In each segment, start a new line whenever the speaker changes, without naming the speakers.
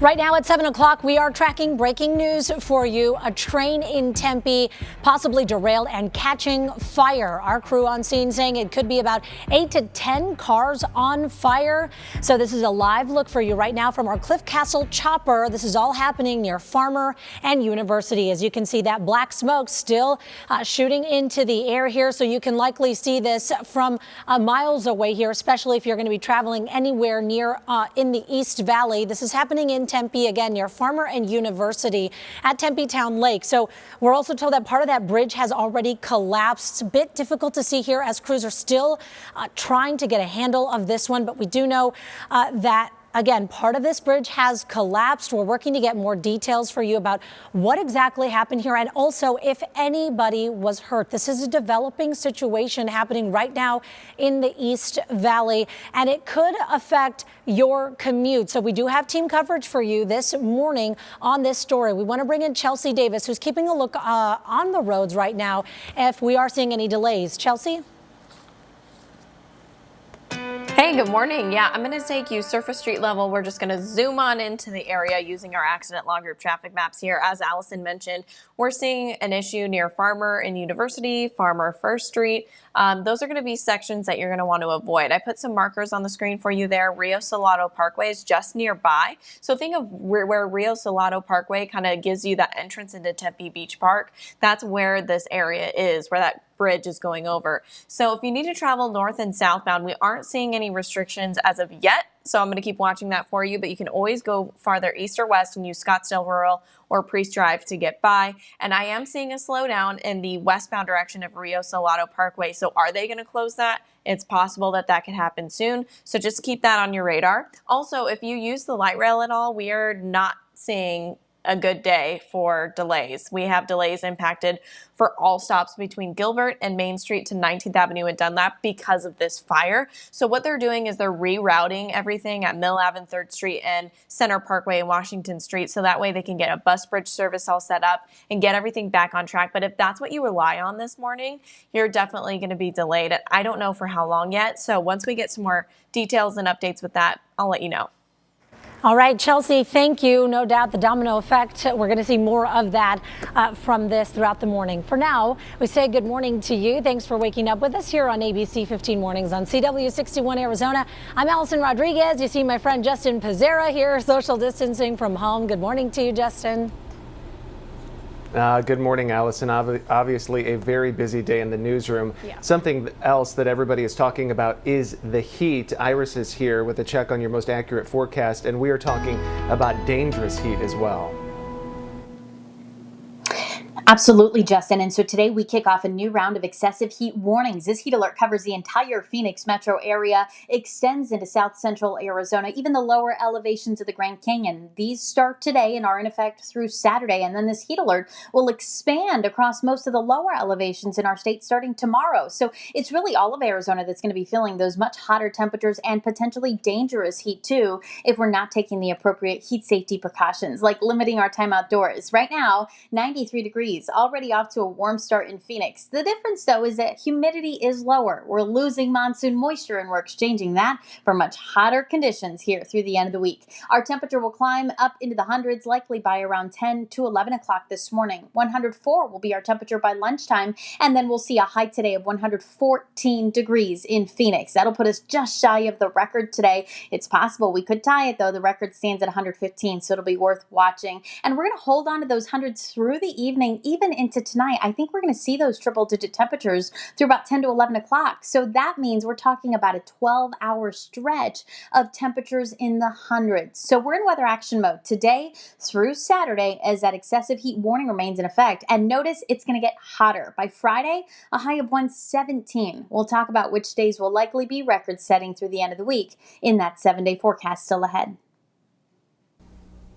Right now at 7 o'clock, we are tracking breaking news for you. A train in Tempe possibly derailed and catching fire. Our crew on scene saying it could be about 8 to 10 cars on fire. So this is a live look for you right now from our Cliff Castle chopper. This is all happening near Farmer and University. As you can see, that black smoke still shooting into the air here. So you can likely see this from miles away here, especially if you're going to be traveling anywhere near in the East Valley. This is happening in Tempe, again, near Farmer and University at Tempe Town Lake. So we're also told that part of that bridge has already collapsed. It's a bit difficult to see here as crews are still trying to get a handle of this one, but we do know that again, part of this bridge has collapsed. We're working to get more details for you about what exactly happened here and also if anybody was hurt. This is a developing situation happening right now in the East Valley, and it could affect your commute. So we do have team coverage for you this morning on this story. We want to bring in Chelsea Davis, who's keeping a look on the roads right now if we are seeing any delays. Chelsea?
Hey, good morning. Yeah, I'm going to take you surface street level. We're just going to zoom on into the area using our accident log group traffic maps here. As Allison mentioned, we're seeing an issue near Farmer and University, Farmer First Street. Those are going to be sections that you're going to want to avoid. I put some markers on the screen for you there. Rio Salado Parkway is just nearby. So think of where Rio Salado Parkway kind of gives you that entrance into Tempe Beach Park. That's where this area is, where that bridge is going over. So if you need to travel north and southbound, we aren't seeing any restrictions as of yet. So I'm going to keep watching that for you, but you can always go farther east or west and use Scottsdale Rural or Priest Drive to get by. And I am seeing a slowdown in the westbound direction of Rio Salado Parkway. So are they going to close that? It's possible that that could happen soon. So just keep that on your radar. Also, if you use the light rail at all, we are not seeing a good day for delays. We have delays impacted for all stops between Gilbert and Main Street to 19th Avenue and Dunlap because of this fire. So what they're doing is they're rerouting everything at Mill Ave and 3rd Street and Center Parkway and Washington Street. So that way they can get a bus bridge service all set up and get everything back on track. But if that's what you rely on this morning, you're definitely going to be delayed. I don't know for how long yet. So once we get some more details and updates with that, I'll let you know.
All right, Chelsea, thank you. No doubt the domino effect. We're going to see more of that from this throughout the morning. For now, we say good morning to you. Thanks for waking up with us here on ABC 15 Mornings on CW 61 Arizona. I'm Allison Rodriguez. You see my friend Justin Pizzera here, social distancing from home. Good morning to you, Justin.
Good morning, Allison. Obviously a very busy day in the newsroom.
Yeah.
Something else that everybody is talking about is the heat. Iris is here with a check on your most accurate forecast, and we are talking about dangerous heat as well.
Absolutely, Justin. And so today we kick off a new round of excessive heat warnings. This heat alert covers the entire Phoenix metro area, extends into south central Arizona, even the lower elevations of the Grand Canyon. These start today and are in effect through Saturday. And then this heat alert will expand across most of the lower elevations in our state starting tomorrow. So it's really all of Arizona that's going to be feeling those much hotter temperatures and potentially dangerous heat too if we're not taking the appropriate heat safety precautions, like limiting our time outdoors. Right now, 93 degrees. Already off to a warm start in Phoenix. The difference, though, is that humidity is lower. We're losing monsoon moisture, and we're exchanging that for much hotter conditions here through the end of the week. Our temperature will climb up into the hundreds, likely by around 10 to 11 o'clock this morning. 104 will be our temperature by lunchtime, and then we'll see a high today of 114 degrees in Phoenix. That'll put us just shy of the record today. It's possible we could tie it, though. The record stands at 115, so it'll be worth watching. And we're going to hold on to those hundreds through the evening, even into tonight. I think we're going to see those triple-digit temperatures through about 10 to 11 o'clock. So that means we're talking about a 12-hour stretch of temperatures in the hundreds. So we're in weather action mode today through Saturday as that excessive heat warning remains in effect. And notice it's going to get hotter. By Friday, a high of 117. We'll talk about which days will likely be record-setting through the end of the week in that 7-day forecast still ahead.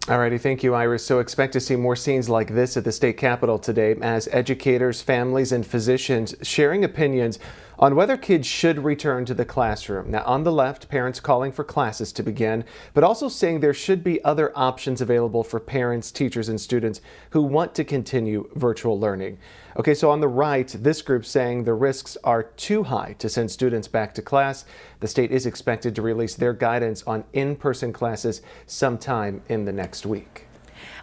Alrighty, thank you, Iris. So expect to see more scenes like this at the state capitol today as educators, families, and physicians sharing opinions on whether kids should return to the classroom. Now, on the left, parents calling for classes to begin, but also saying there should be other options available for parents, teachers, and students who want to continue virtual learning. Okay, so on the right, this group saying the risks are too high to send students back to class. The state is expected to release their guidance on in-person classes sometime in the next week.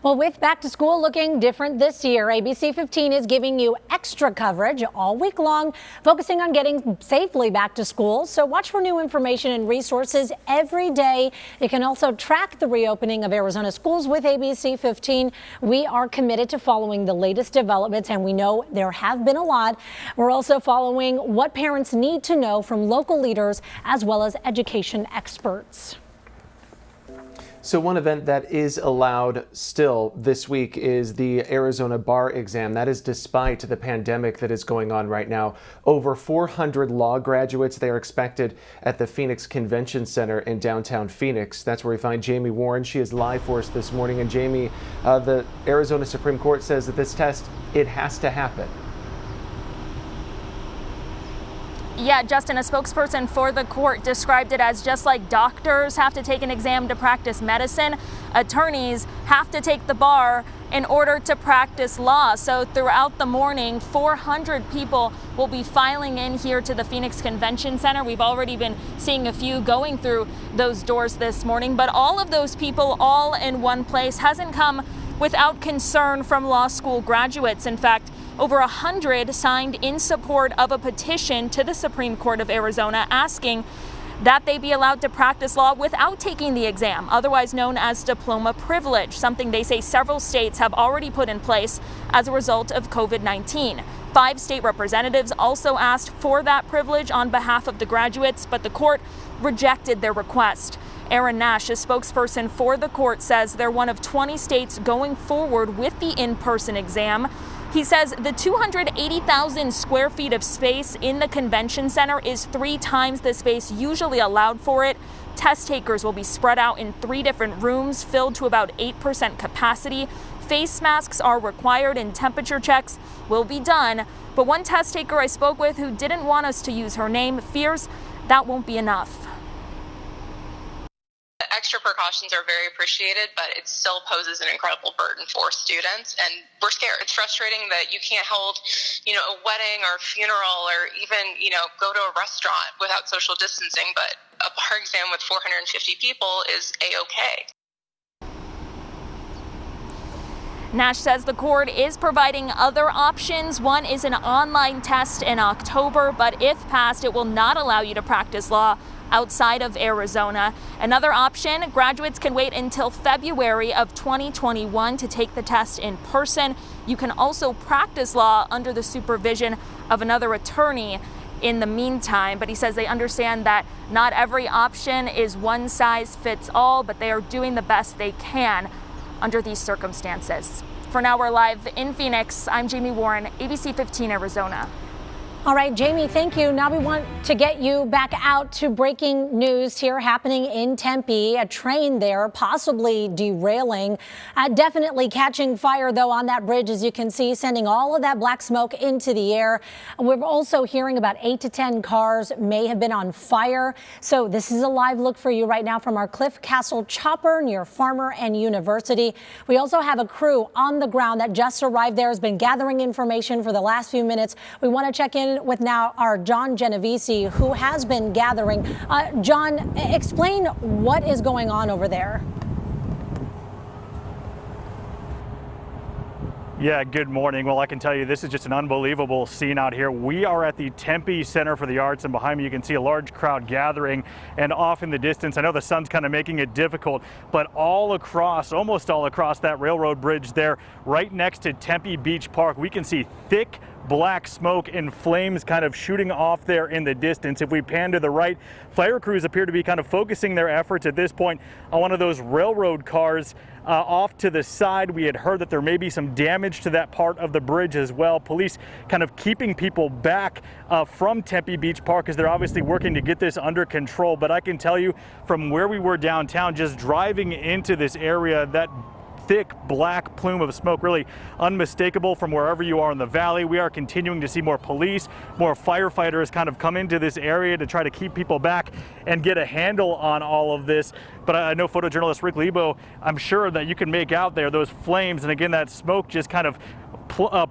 Well, with back to school looking different this year, ABC 15 is giving you extra coverage all week long, focusing on getting safely back to school. So watch for new information and resources every day. You can also track the reopening of Arizona schools with ABC 15. We are committed to following the latest developments, and we know there have been a lot. We're also following what parents need to know from local leaders as well as education experts.
So one event that is allowed still this week is the Arizona bar exam. That is despite the pandemic that is going on right now. Over 400 law graduates, they are expected at the Phoenix Convention Center in downtown Phoenix. That's where we find Jamie Warren. She is live for us this morning. And Jamie, the Arizona Supreme Court says that this test, it has to happen.
Yeah, Justin, a spokesperson for the court described it as just like doctors have to take an exam to practice medicine, attorneys have to take the bar in order to practice law. So throughout the morning, 400 people will be filing in here to the Phoenix Convention Center. We've already been seeing a few going through those doors this morning, but all of those people all in one place hasn't come without concern from law school graduates. In fact, over 100 signed in support of a petition to the Supreme Court of Arizona asking that they be allowed to practice law without taking the exam, otherwise known as diploma privilege, something they say several states have already put in place as a result of COVID-19. 5 state representatives also asked for that privilege on behalf of the graduates, but the court rejected their request. Aaron Nash, a spokesperson for the court, says they're one of 20 states going forward with the in-person exam. He says the 280,000 square feet of space in the convention center is 3 times the space usually allowed for it. Test takers will be spread out in 3 different rooms filled to about 8% capacity. Face masks are required and temperature checks will be done. But one test taker I spoke with who didn't want us to use her name fears that won't be enough.
Extra precautions are very appreciated, but it still poses an incredible burden for students, and we're scared. It's frustrating that you can't hold, a wedding or funeral or even, go to a restaurant without social distancing, but a bar exam with 450 people is A-okay.
Nash says the court is providing other options. One is an online test in October, but if passed, it will not allow you to practice law outside of Arizona. Another option, graduates can wait until February of 2021 to take the test in person. You can also practice law under the supervision of another attorney in the meantime, but he says they understand that not every option is one size fits all, but they are doing the best they can under these circumstances. For now, we're live in Phoenix. I'm Jamie Warren, ABC 15 Arizona.
All right, Jamie, thank you. Now we want to get you back out to breaking news here happening in Tempe. A train there possibly derailing, definitely catching fire, though, on that bridge, as you can see, sending all of that black smoke into the air. We're also hearing about 8 to 10 cars may have been on fire. So this is a live look for you right now from our Cliff Castle chopper near Farmer and University. We also have a crew on the ground that just arrived there, has been gathering information for the last few minutes. We want to check in with now our John Genovese, who has been gathering. John, explain what is going on over there.
Yeah, good morning. Well, I can tell you this is just an unbelievable scene out here. We are at the Tempe Center for the Arts, and behind me you can see a large crowd gathering, and off in the distance, I know the sun's kind of making it difficult, but almost all across that railroad bridge there, right next to Tempe Beach Park, we can see thick black smoke and flames kind of shooting off there in the distance. If we pan to the right, fire crews appear to be kind of focusing their efforts at this point on one of those railroad cars off to the side. We had heard that there may be some damage to that part of the bridge as well. Police kind of keeping people back from Tempe Beach Park as they're obviously working to get this under control. But I can tell you from where we were downtown, just driving into this area, that thick black plume of smoke, really unmistakable from wherever you are in the valley. We are continuing to see more police, more firefighters kind of come into this area to try to keep people back and get a handle on all of this. But I know photojournalist Rick Lebo, I'm sure that you can make out there those flames, and again, that smoke just kind of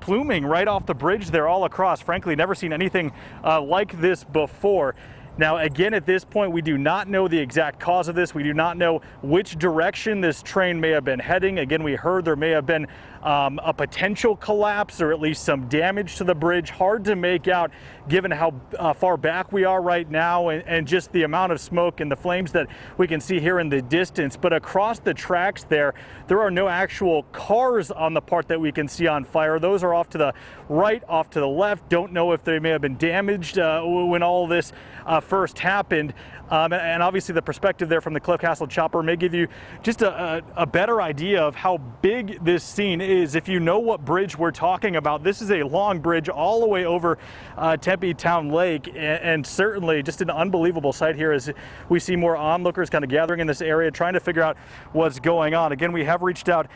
pluming right off the bridge there all across. Frankly, never seen anything like this before. Now, again, at this point, we do not know the exact cause of this. We do not know which direction this train may have been heading. Again, we heard there may have been a potential collapse or at least some damage to the bridge. Hard to make out given how far back we are right now and just the amount of smoke and the flames that we can see here in the distance. But across the tracks there are no actual cars on the part that we can see on fire. Those are off to the right, off to the left. Don't know if they may have been damaged when all this first happened. And obviously the perspective there from the Cliff Castle chopper may give you just a better idea of how big this scene is. If you know what bridge we're talking about, this is a long bridge all the way over Tempe Town Lake, and certainly just an unbelievable sight here as we see more onlookers kind of gathering in this area trying to figure out what's going on. Again, we have reached out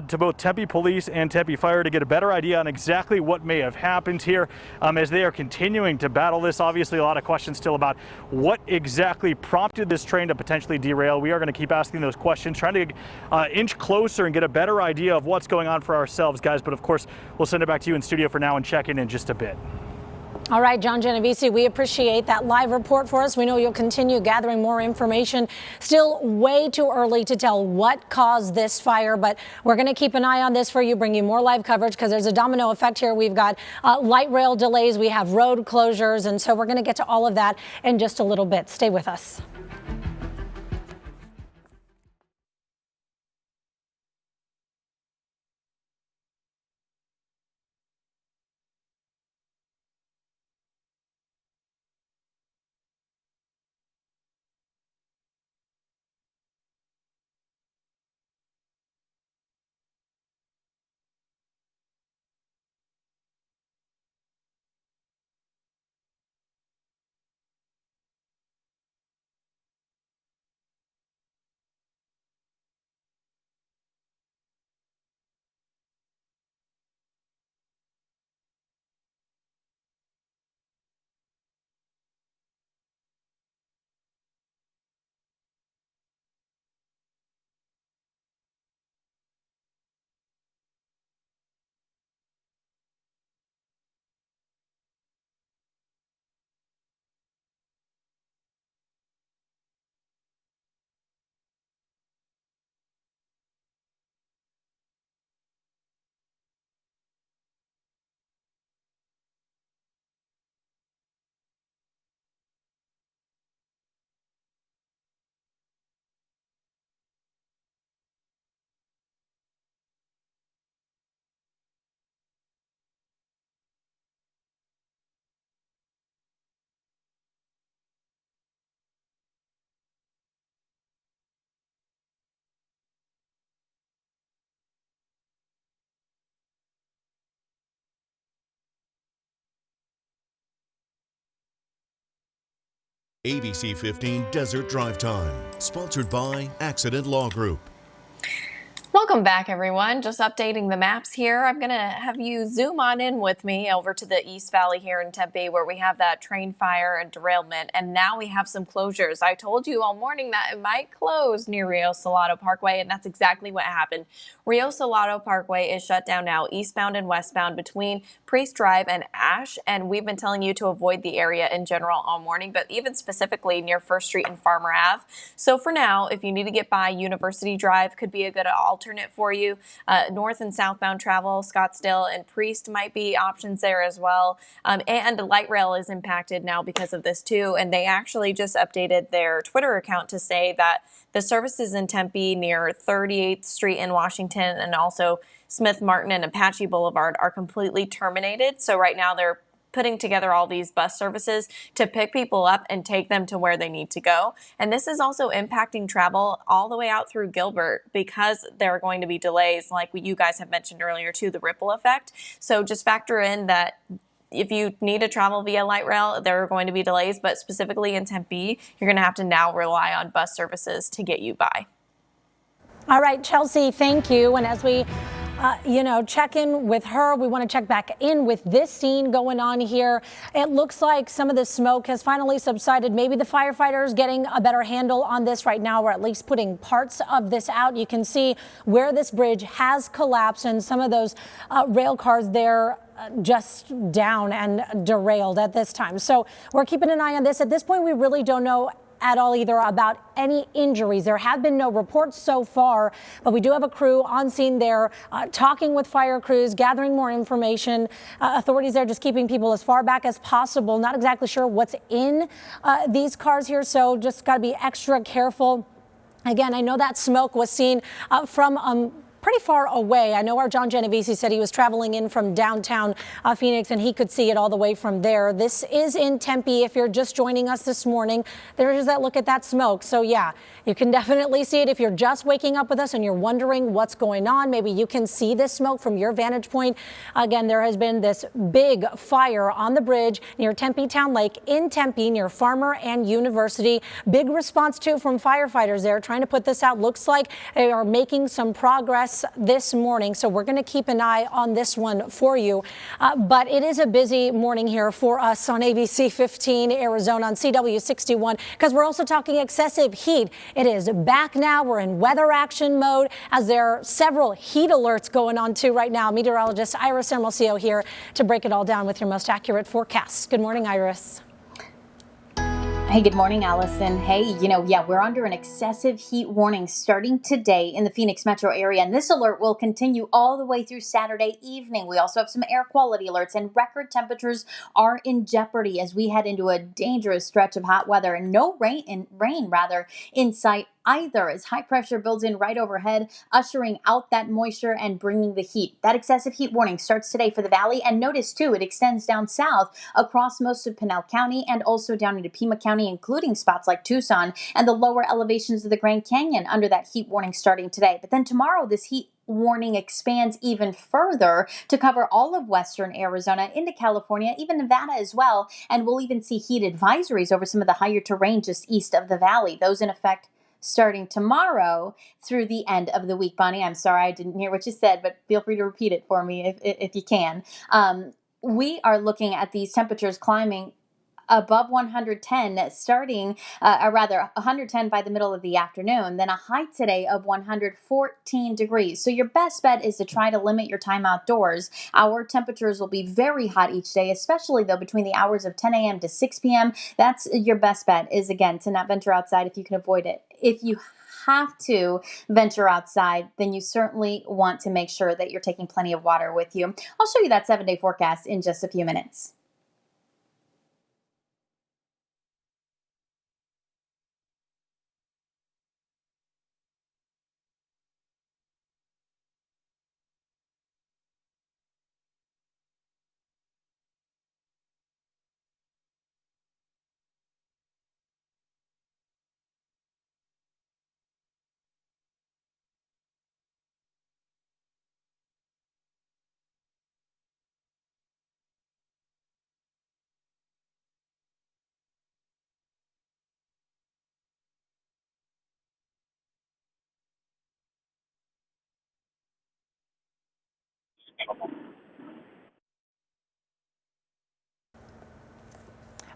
to both Tempe Police and Tempe Fire to get a better idea on exactly what may have happened here as they are continuing to battle this. Obviously, a lot of questions still about what exactly prompted this train to potentially derail. We are going to keep asking those questions, trying to inch closer and get a better idea of what's going on for ourselves, guys. But of course, we'll send it back to you in studio for now and check in just a bit.
All right, John Genovese, we appreciate that live report for us. We know you'll continue gathering more information. Still way too early to tell what caused this fire, but we're going to keep an eye on this for you, bring you more live coverage because there's a domino effect here. We've got light rail delays, we have road closures, and so we're going to get to all of that in just a little bit. Stay with us.
ABC 15 Desert Drive Time, sponsored by Accident Law Group.
Welcome back, everyone. Just updating the maps here. I'm going to have you zoom on in with me over to the East Valley here in Tempe where we have that train fire and derailment, and now we have some closures. I told you all morning that it might close near Rio Salado Parkway, and that's exactly what happened. Rio Salado Parkway is shut down now, eastbound and westbound between Priest Drive and Ash, and we've been telling you to avoid the area in general all morning, but even specifically near First Street and Farmer Ave. So for now, if you need to get by, University Drive could be a good alternate for you. North and southbound travel, Scottsdale and Priest might be options there as well. And light rail is impacted now because of this too, and they actually just updated their Twitter account to say that the services in Tempe near 38th Street in Washington and also Smith Martin and Apache Boulevard are completely terminated. So right now they're putting together all these bus services to pick people up and take them to where they need to go. And this is also impacting travel all the way out through Gilbert because there are going to be delays like you guys have mentioned earlier too, the ripple effect. So just factor in that if you need to travel via light rail, there are going to be delays, but specifically in Tempe, you're going to have to now rely on bus services to get you by.
All right, Chelsea, thank you. And as we check in with her, we want to check back in with this scene going on here. It looks like some of the smoke has finally subsided. Maybe the firefighters getting a better handle on this right now, or at least putting parts of this out. You can see where this bridge has collapsed and some of those rail cars there just down and derailed at this time. So we're keeping an eye on this. At this point, we really don't know at all either about any injuries. There have been no reports so far, but we do have a crew on scene there talking with fire crews, gathering more information. Authorities there just keeping people as far back as possible. Not exactly sure what's in these cars here, so just got to be extra careful. Again, I know that smoke was seen from pretty far away. I know our John Genovese said he was traveling in from downtown Phoenix and he could see it all the way from there. This is in Tempe. If you're just joining us this morning, there is that look at that smoke. So yeah, you can definitely see it. If you're just waking up with us and you're wondering what's going on, maybe you can see this smoke from your vantage point. Again, there has been this big fire on the bridge near Tempe Town Lake in Tempe near Farmer and University. Big response too from firefighters there trying to put this out. Looks like they are making some progress this morning, so we're going to keep an eye on this one for you. But it is a busy morning here for us on ABC 15 Arizona on CW 61 because we're also talking excessive heat. It is back now. We're in weather action mode as there are several heat alerts going on too right now. Meteorologist Iris Hermosillo here to break it all down with your most accurate forecasts. Good morning, Iris.
Hey, good morning, Allison. Hey, we're under an excessive heat warning starting today in the Phoenix metro area, and this alert will continue all the way through Saturday evening. We also have some air quality alerts, and record temperatures are in jeopardy as we head into a dangerous stretch of hot weather and no rain in sight either as high pressure builds in right overhead, ushering out that moisture and bringing the heat. That excessive heat warning starts today for the valley, and notice too, it extends down south across most of Pinal County and also down into Pima County, including spots like Tucson and the lower elevations of the Grand Canyon under that heat warning starting today. But then tomorrow, this heat warning expands even further to cover all of western Arizona into California, even Nevada as well. And we'll even see heat advisories over some of the higher terrain just east of the valley. Those in effect starting tomorrow through the end of the week. Bonnie, I'm sorry I didn't hear what you said, but feel free to repeat it for me if you can. We are looking at these temperatures climbing above 110 starting, or rather 110 by the middle of the afternoon, then a high today of 114 degrees. So your best bet is to try to limit your time outdoors. Our temperatures will be very hot each day, especially though between the hours of 10 a.m. to 6 p.m. That's your best bet is, again, to not venture outside if you can avoid it. If you have to venture outside, then you certainly want to make sure that you're taking plenty of water with you. I'll show you that 7-day forecast in just a few minutes.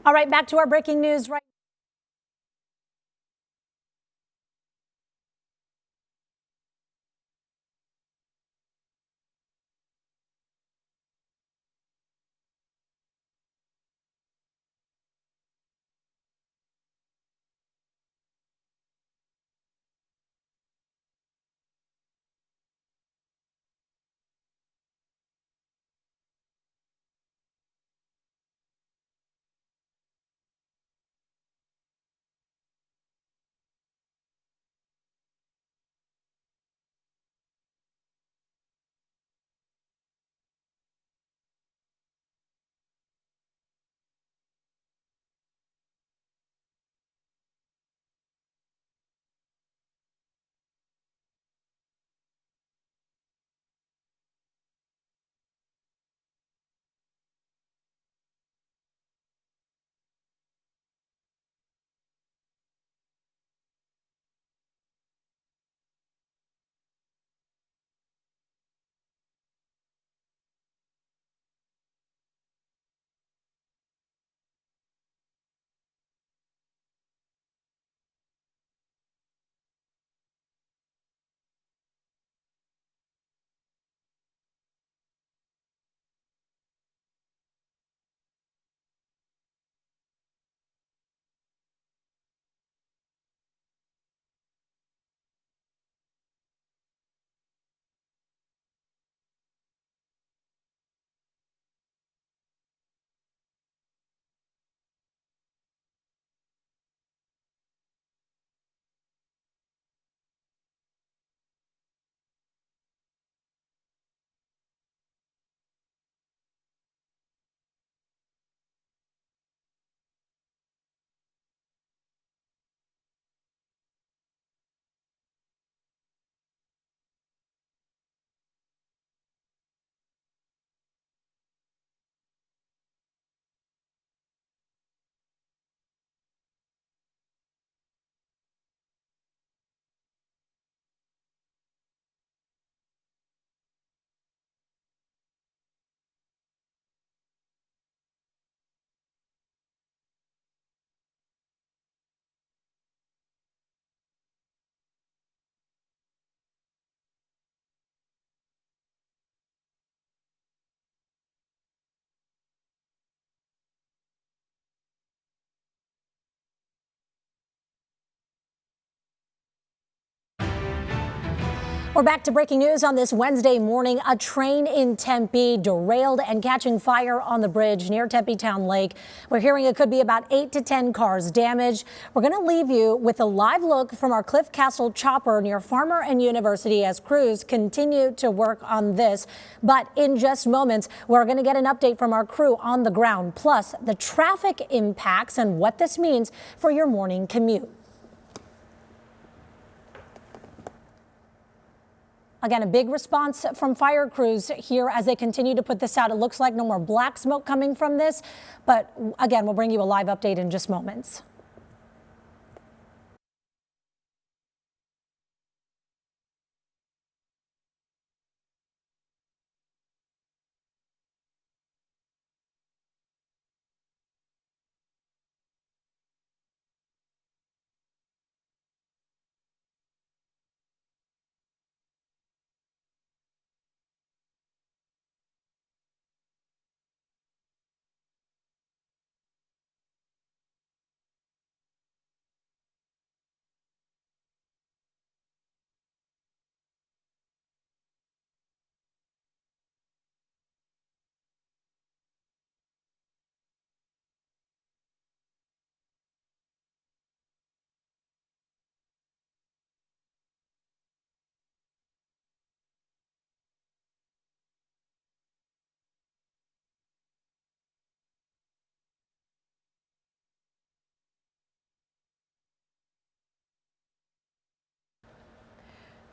All right, back to our breaking news right We're back to breaking news on this Wednesday morning. A train in Tempe derailed and catching fire on the bridge near Tempe Town Lake. We're hearing it could be about 8 to 10 cars damaged. We're going to leave you with a live look from our Cliff Castle chopper near Farmer and University as crews continue to work on this. But in just moments, we're going to get an update from our crew on the ground, plus the traffic impacts and what this means for your morning commute. Again, a big response from fire crews here as they continue to put this out. It looks like no more black smoke coming from this, but again, we'll bring you a live update in just moments.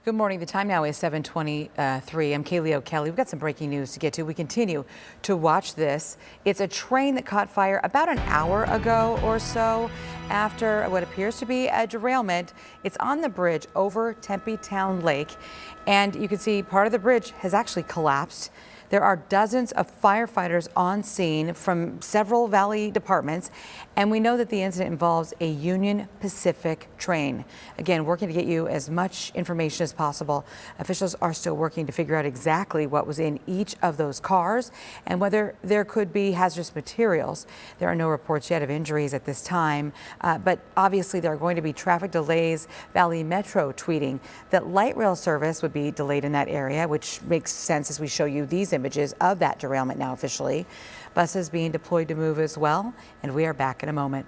Good morning. The time now is 7:23. I'm Kaylee O'Kelly. We've got some breaking news to get to. We continue to watch this. It's a train that caught fire about an hour ago or so after what appears to be a derailment. It's on the bridge over Tempe Town Lake, and you can see part of the bridge has actually collapsed. There are dozens of firefighters on scene from several Valley departments, and we know that the incident involves a Union Pacific train. Again, working to get you as much information as possible. Officials are still working to figure out exactly what was in each of those cars and whether there could be hazardous materials. There are no reports yet of injuries at this time, but obviously there are going to be traffic delays. Valley Metro tweeting that light rail service would be delayed in that area, which makes sense as we show you these images of that derailment now officially. Buses being deployed to move as well, and we are back in a moment.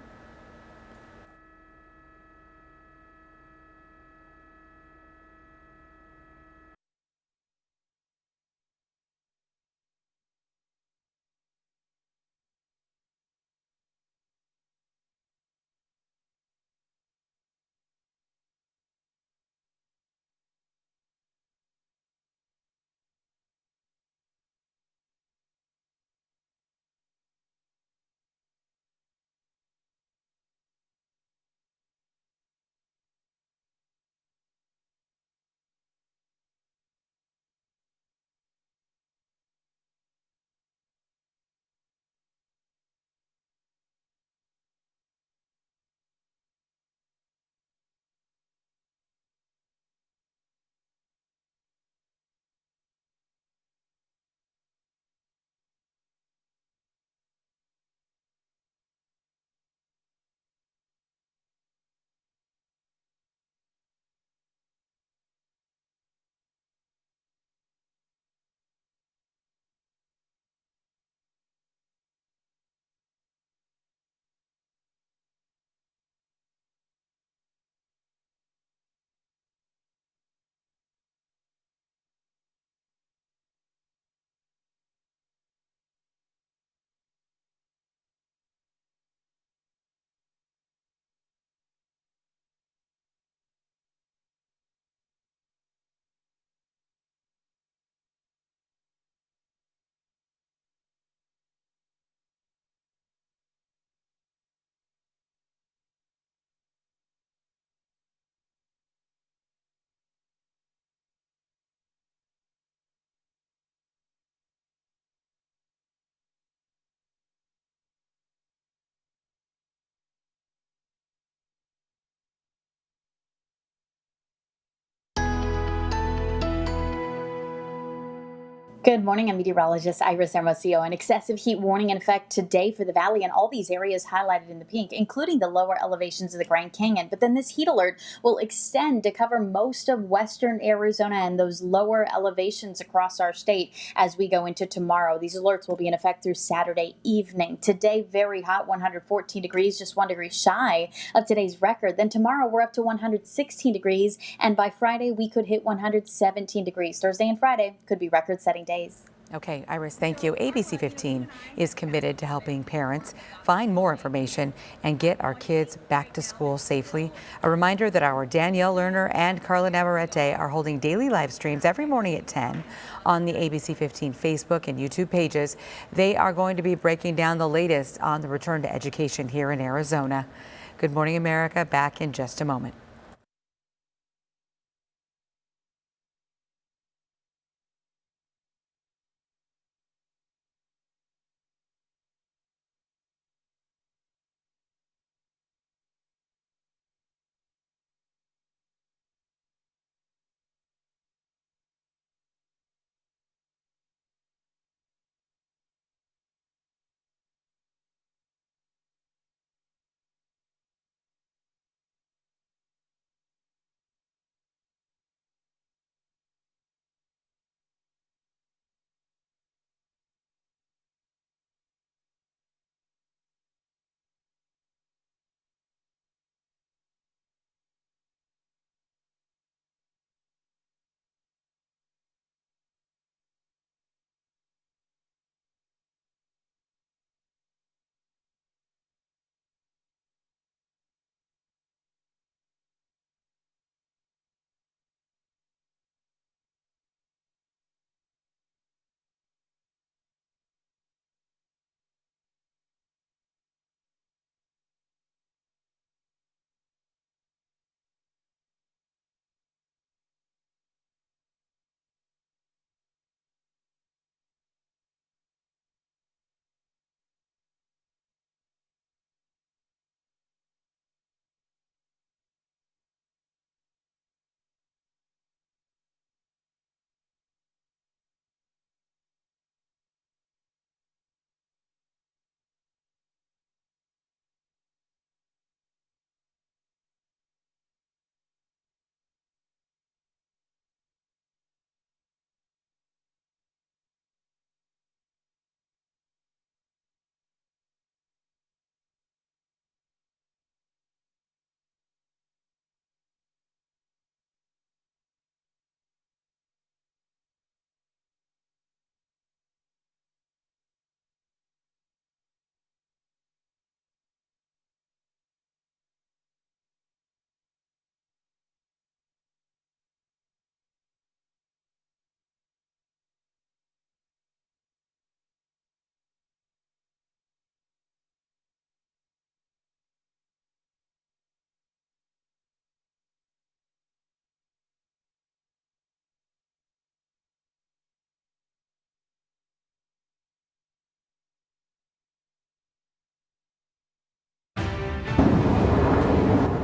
Good morning. I'm meteorologist Iris Hermosillo. An excessive heat warning in effect today for the valley and all these areas highlighted in the pink, including the lower elevations of the Grand Canyon. But then this heat alert will extend to cover most of western Arizona and those lower elevations across our state as we go into tomorrow. These alerts will be in effect through Saturday evening. Today, very hot, 114 degrees, just 1 degree shy of today's record. Then tomorrow, we're up to 116 degrees. And by Friday, we could hit 117 degrees. Thursday and Friday could be record-setting days.
Okay, Iris, thank you. ABC 15 is committed to helping parents find more information and get our kids back to school safely. A reminder that our Danielle Lerner and Carla Navarrete are holding daily live streams every morning at 10 on the ABC 15 Facebook and YouTube pages. They are going to be breaking down the latest on the return to education here in Arizona. Good Morning America, back in just a moment.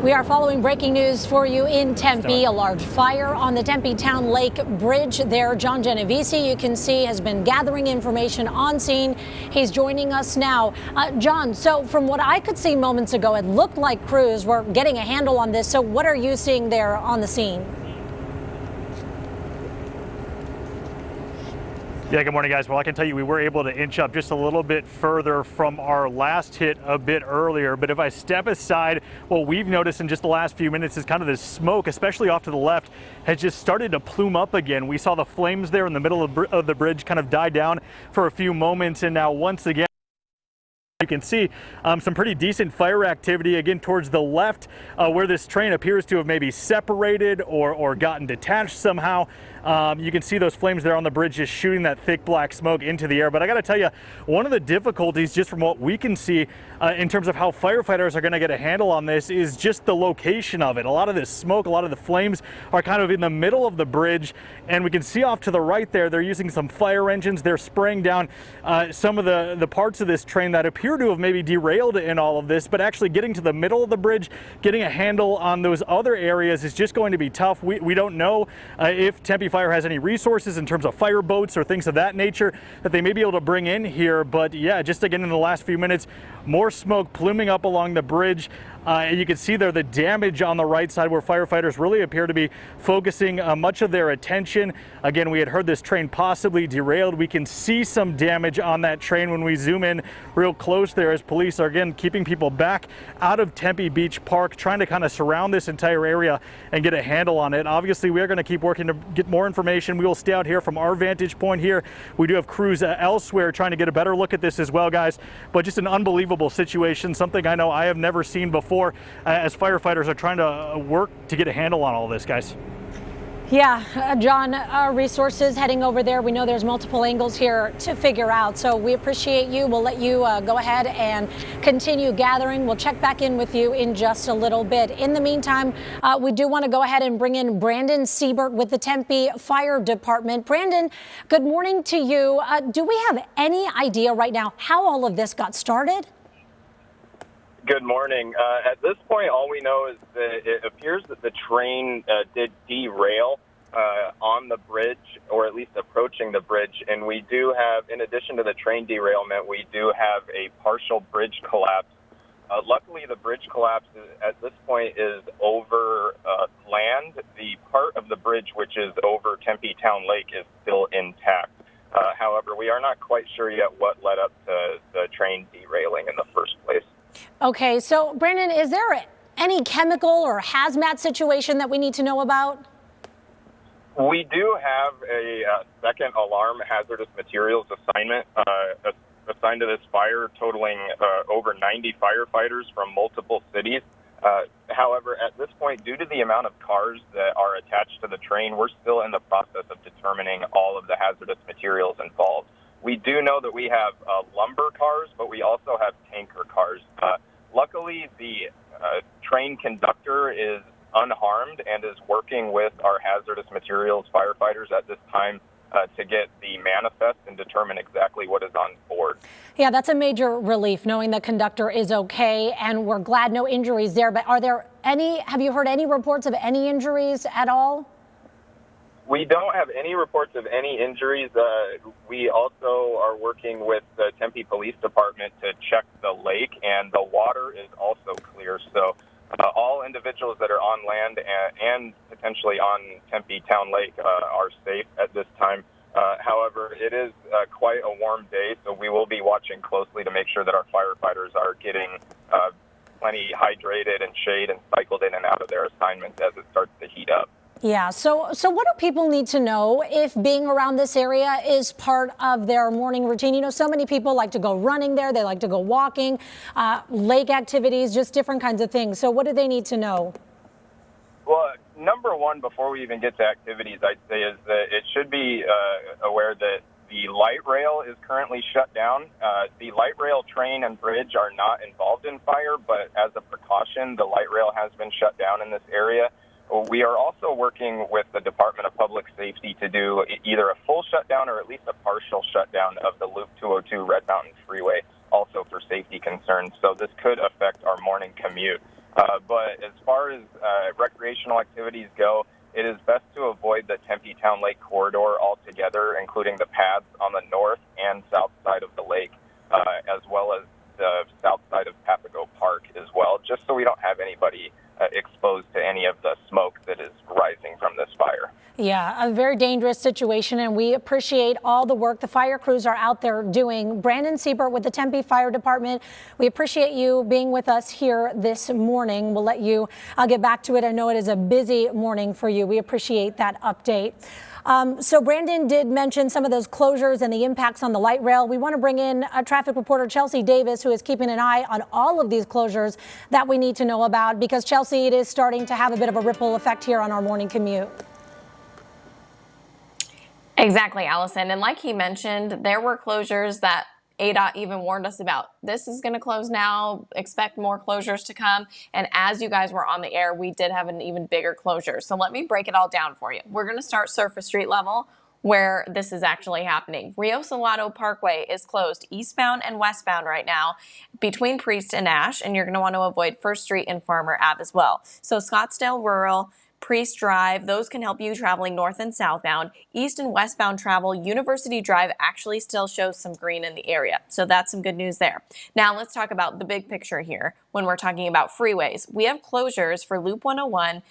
We are following breaking news for you in Tempe. A large fire on the Tempe Town Lake Bridge there. John Genovese, you can see, has been gathering information on scene. He's joining us now. John, so from what I could see moments ago, it looked like crews were getting a handle on this. So what are you seeing there on the scene?
Yeah, good morning, guys. Well, I can tell you we were able to inch up just a little bit further from our last hit a bit earlier. But if I step aside, what we've noticed in just the last few minutes is kind of this smoke, especially off to the left, has just started to plume up again. We saw the flames there in the middle of the bridge kind of die down for a few moments. And now once again, you can see some pretty decent fire activity again towards the left where this train appears to have maybe separated or gotten detached somehow. You can see those flames there on the bridge just shooting that thick black smoke into the air. But I got to tell you, one of the difficulties just from what we can see in terms of how firefighters are going to get a handle on this is just the location of it. A lot of this smoke, a lot of the flames are kind of in the middle of the bridge, and we can see off to the right there, they're using some fire engines. They're spraying down some of the parts of this train that appear appear to have maybe derailed in all of this, but actually getting to the middle of the bridge, getting a handle on those other areas is just going to be tough. We don't know if Tempe Fire has any resources in terms of fire boats or things of that nature that they may be able to bring in here. But yeah, just again in the last few minutes, more smoke pluming up along the bridge. And you can see there the damage on the right side where firefighters really appear to be focusing much of their attention. Again, we had heard this train possibly derailed. We can see some damage on that train when we zoom in real close there as police are again keeping people back out of Tempe Beach Park, trying to kind of surround this entire area and get a handle on it. Obviously, we are going to keep working to get more information. We will stay out here from our vantage point here. We do have crews elsewhere trying to get a better look at this as well, guys. But just an unbelievable situation, something I know I have never seen before as firefighters are trying to work to get a handle on all this, guys.
Yeah, John, resources heading over there. We know there's multiple angles here to figure out, so we appreciate you. We'll let you go ahead and continue gathering. We'll check back in with you in just a little bit. In the meantime, we do want to go ahead and bring in Brandon Siebert with the Tempe Fire Department. Brandon, good morning to you. Do we have any idea right now how all of this got started?
Good morning. At this point, all we know is that it appears that the train did derail on the bridge, or at least approaching the bridge. And we do have, in addition to the train derailment, we do have a partial bridge collapse. Luckily, the bridge collapse at this point is over land. The part of the bridge which is over Tempe Town Lake is still intact. However, we are not quite sure yet what led up to the train derailing in the first place.
Okay, so Brandon, is there any chemical or hazmat situation that we need to know about?
We do have a second alarm hazardous materials assignment assigned to this fire, totaling over 90 firefighters from multiple cities. However, at this point, due to the amount of cars that are attached to the train, we're still in the process of determining all of the hazardous materials involved. We do know that we have lumber cars, but we also have tanker cars. Luckily, the train conductor is unharmed and is working with our hazardous materials firefighters at this time to get the manifest and determine exactly what is on board.
Yeah, that's a major relief knowing the conductor is okay, and we're glad no injuries there. But have you heard any reports of any injuries at all?
We don't have any reports of any injuries. We also are working with the Tempe Police Department to check the lake, and the water is also clear. So all individuals that are on land and potentially on Tempe Town Lake are safe at this time. However, it is quite a warm day, so we will be watching closely to make sure that our firefighters are getting plenty hydrated and shade and cycled in and out of their assignments as it starts to heat up.
Yeah, so what do people need to know if being around this area is part of their morning routine? You know, so many people like to go running there, they like to go walking, lake activities, just different kinds of things. So what do they need to know?
Well, number one, before we even get to activities, I'd say is that it should be aware that the light rail is currently shut down. The light rail train and bridge are not involved in fire, but as a precaution, the light rail has been shut down in this area. We are also working with the Department of Public Safety to do either a full shutdown or at least a partial shutdown of the Loop 202 Red Mountain Freeway, also for safety concerns. So this could affect our morning commute. But as far as recreational activities go, it is best to avoid the Tempe Town Lake corridor altogether, including the paths on the north and south side of the lake, as well as the south side of Papago Park as well, just so we don't have anybody exposed to any of the smoke that is rising from this fire.
Yeah, a very dangerous situation, and we appreciate all the work the fire crews are out there doing. Brandon Siebert with the Tempe Fire Department, we appreciate you being with us here this morning. We'll let you get back to it. I know it is a busy morning for you. We appreciate that update. So Brandon did mention some of those closures and the impacts on the light rail. We want to bring in a traffic reporter, Chelsea Davis, who is keeping an eye on all of these closures that we need to know about, because Chelsea, it is starting to have a bit of a ripple effect here on our morning commute.
Exactly, Allison. And like he mentioned, there were closures that ADOT even warned us about. This is going to close now. Expect more closures to come. And as you guys were on the air, we did have an even bigger closure. So let me break it all down for you. We're going to start surface street level. where this is actually happening. Rio Salado Parkway is closed eastbound and westbound right now between Priest and Ash, and you're going to want to avoid First Street and Farmer Ave as well. So Scottsdale Rural, Priest Drive, those can help you traveling north and southbound. East and westbound travel, University Drive actually still shows some green in the area. So that's some good news there. Now let's talk about the big picture here when we're talking about freeways. We have closures for Loop 101.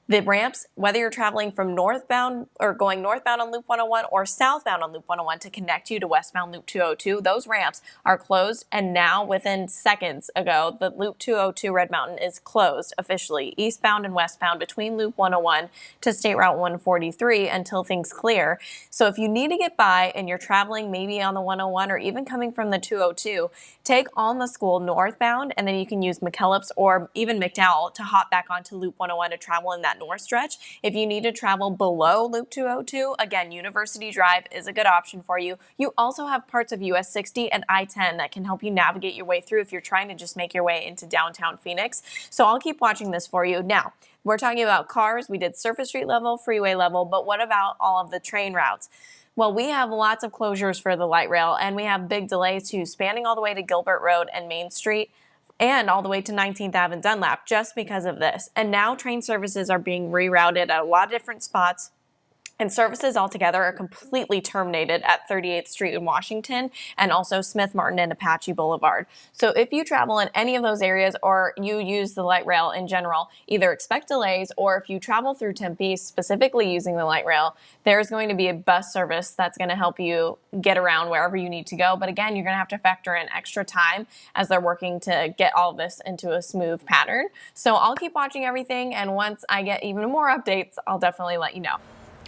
The ramps, whether you're traveling from northbound or going northbound on Loop 101 or southbound on Loop 101 to connect you to westbound Loop 202, those ramps are closed. And now within seconds ago, the Loop 202 Red Mountain is closed officially, eastbound and westbound between Loop 101 to State Route 143 until things clear. So if you need to get by and you're traveling maybe on the 101 or even coming from the 202, take on the school northbound, and then you can use McKellips or even McDowell to hop back onto Loop 101 to travel in that north stretch. If you need to travel below Loop 202, again, University Drive is a good option for you. You also have parts of US 60 and I-10 that can help you navigate your way through if you're trying to just make your way into downtown Phoenix. So I'll keep watching this for you. Now, we're talking about cars. We did surface street level, freeway level, but what about all of the train routes? Well, we have lots of closures for the light rail, and we have big delays too, spanning all the way to Gilbert Road and Main Street, and all the way to 19th Ave and Dunlap just because of this. And now train services are being rerouted at a lot of different spots, and services altogether are completely terminated at 38th Street in Washington and also Smith Martin and Apache Boulevard. So if you travel in any of those areas or you use the light rail in general, either expect delays, or if you travel through Tempe specifically using the light rail, there's going to be a bus service that's going to help you get around wherever you need to go. But again, you're going to have to factor in extra time as they're working to get all of this into a smooth pattern. So I'll keep watching everything, and once I get even more updates, I'll definitely let you know.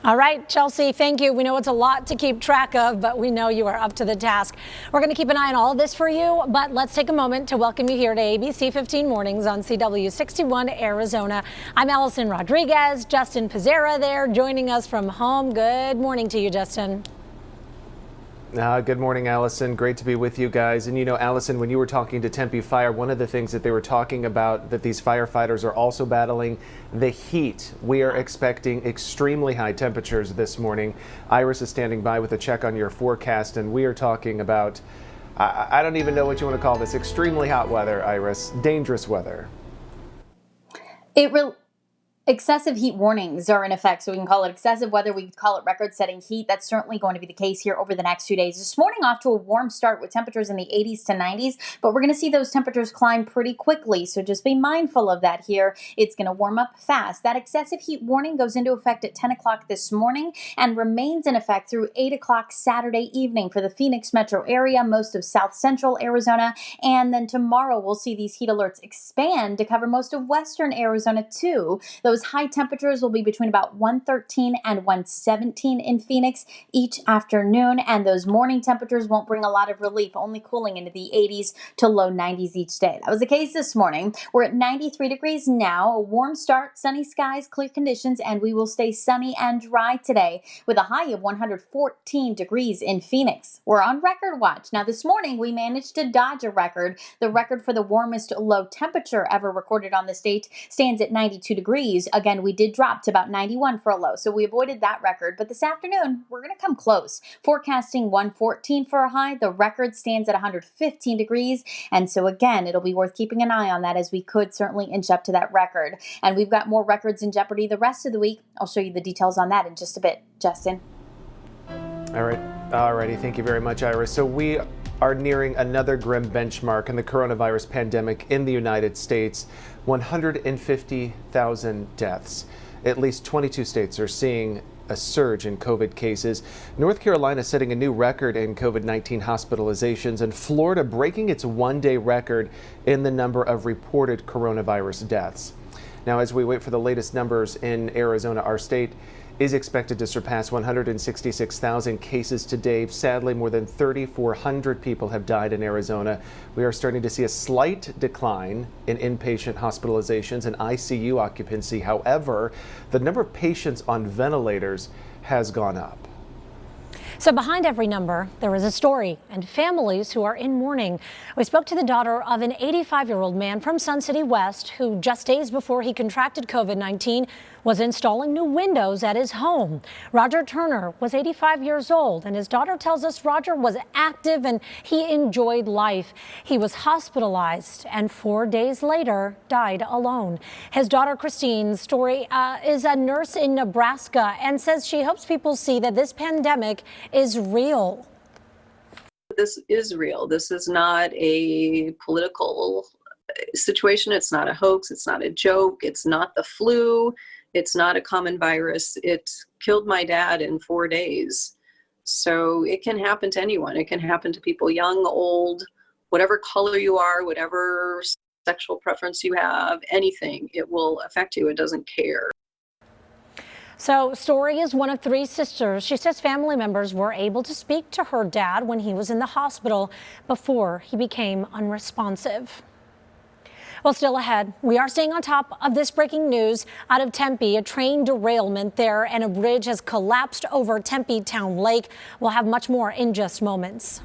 All right, Chelsea, thank you. We know it's a lot to keep track of, but we know you are up to the task. We're going to keep an eye on all of this for you, but let's take a moment to welcome you here to ABC 15 Mornings on CW 61 Arizona. I'm Allison Rodriguez, Justin Pizzera there joining us from home. Good morning to you, Justin.
Good morning, Allison. Great to be with you guys. And you know, Allison, when you were talking to Tempe Fire, one of the things that they were talking about that these firefighters are also battling, the heat. We are expecting extremely high temperatures this morning. Iris is standing by with a check on your forecast, and we are talking about, I don't even know what you want to call this, extremely hot weather, Iris, dangerous weather.
Excessive heat warnings are in effect, so we can call it excessive weather, we can call it record-setting heat. That's certainly going to be the case here over the next 2 days. This morning off to a warm start with temperatures in the 80s to 90s, but we're going to see those temperatures climb pretty quickly, so just be mindful of that here. It's going to warm up fast. That excessive heat warning goes into effect at 10 o'clock this morning and remains in effect through 8 o'clock Saturday evening for the Phoenix metro area, most of south central Arizona, and then tomorrow we'll see these heat alerts expand to cover most of western Arizona too. Those high temperatures will be between about 113 and 117 in Phoenix each afternoon, and those morning temperatures won't bring a lot of relief, only cooling into the 80s to low 90s each day. That was the case this morning. We're at 93 degrees now, a warm start, sunny skies, clear conditions, and we will stay sunny and dry today with a high of 114 degrees in Phoenix. We're on record watch. Now this morning we managed to dodge a record. The record for the warmest low temperature ever recorded on the state stands at 92 degrees. Again, we did drop to about 91 for a low, so we avoided that record. But this afternoon, we're going to come close. Forecasting 114 for a high. The record stands at 115 degrees. And so again, it'll be worth keeping an eye on that, as we could certainly inch up to that record. And we've got more records in jeopardy the rest of the week. I'll show you the details on that in just a bit. Justin.
All right. Alrighty. Thank you very much, Iris. So we are nearing another grim benchmark in the coronavirus pandemic in the United States. 150,000 deaths. At least 22 states are seeing a surge in COVID cases. North Carolina setting a new record in COVID-19 hospitalizations, and Florida breaking its one-day record in the number of reported coronavirus deaths. Now, as we wait for the latest numbers in Arizona, our state is expected to surpass 166,000 cases today. Sadly, more than 3,400 people have died in Arizona. We are starting to see a slight decline in inpatient hospitalizations and ICU occupancy. However, the number of patients on ventilators has gone up.
So behind every number, there is a story and families who are in mourning. We spoke to the daughter of an 85-year-old man from Sun City West who just days before he contracted COVID-19 was installing new windows at his home. Roger Turner was 85 years old, and his daughter tells us Roger was active and he enjoyed life. He was hospitalized and 4 days later died alone. His daughter Christine's story is a nurse in Nebraska and says she hopes people see that this pandemic is real.
This is real. This is not a political situation. It's not a hoax. It's not a joke. It's not the flu. It's not a common virus. It killed my dad in 4 days. So it can happen to anyone. It can happen to people young, old, whatever color you are, whatever sexual preference you have, anything. It will affect you. It doesn't care.
So Story is one of 3 sisters. She says family members were able to speak to her dad when he was in the hospital before he became unresponsive. Well, still ahead, we are staying on top of this breaking news out of Tempe. A train derailment there and a bridge has collapsed over Tempe Town Lake. We'll have much more in just moments.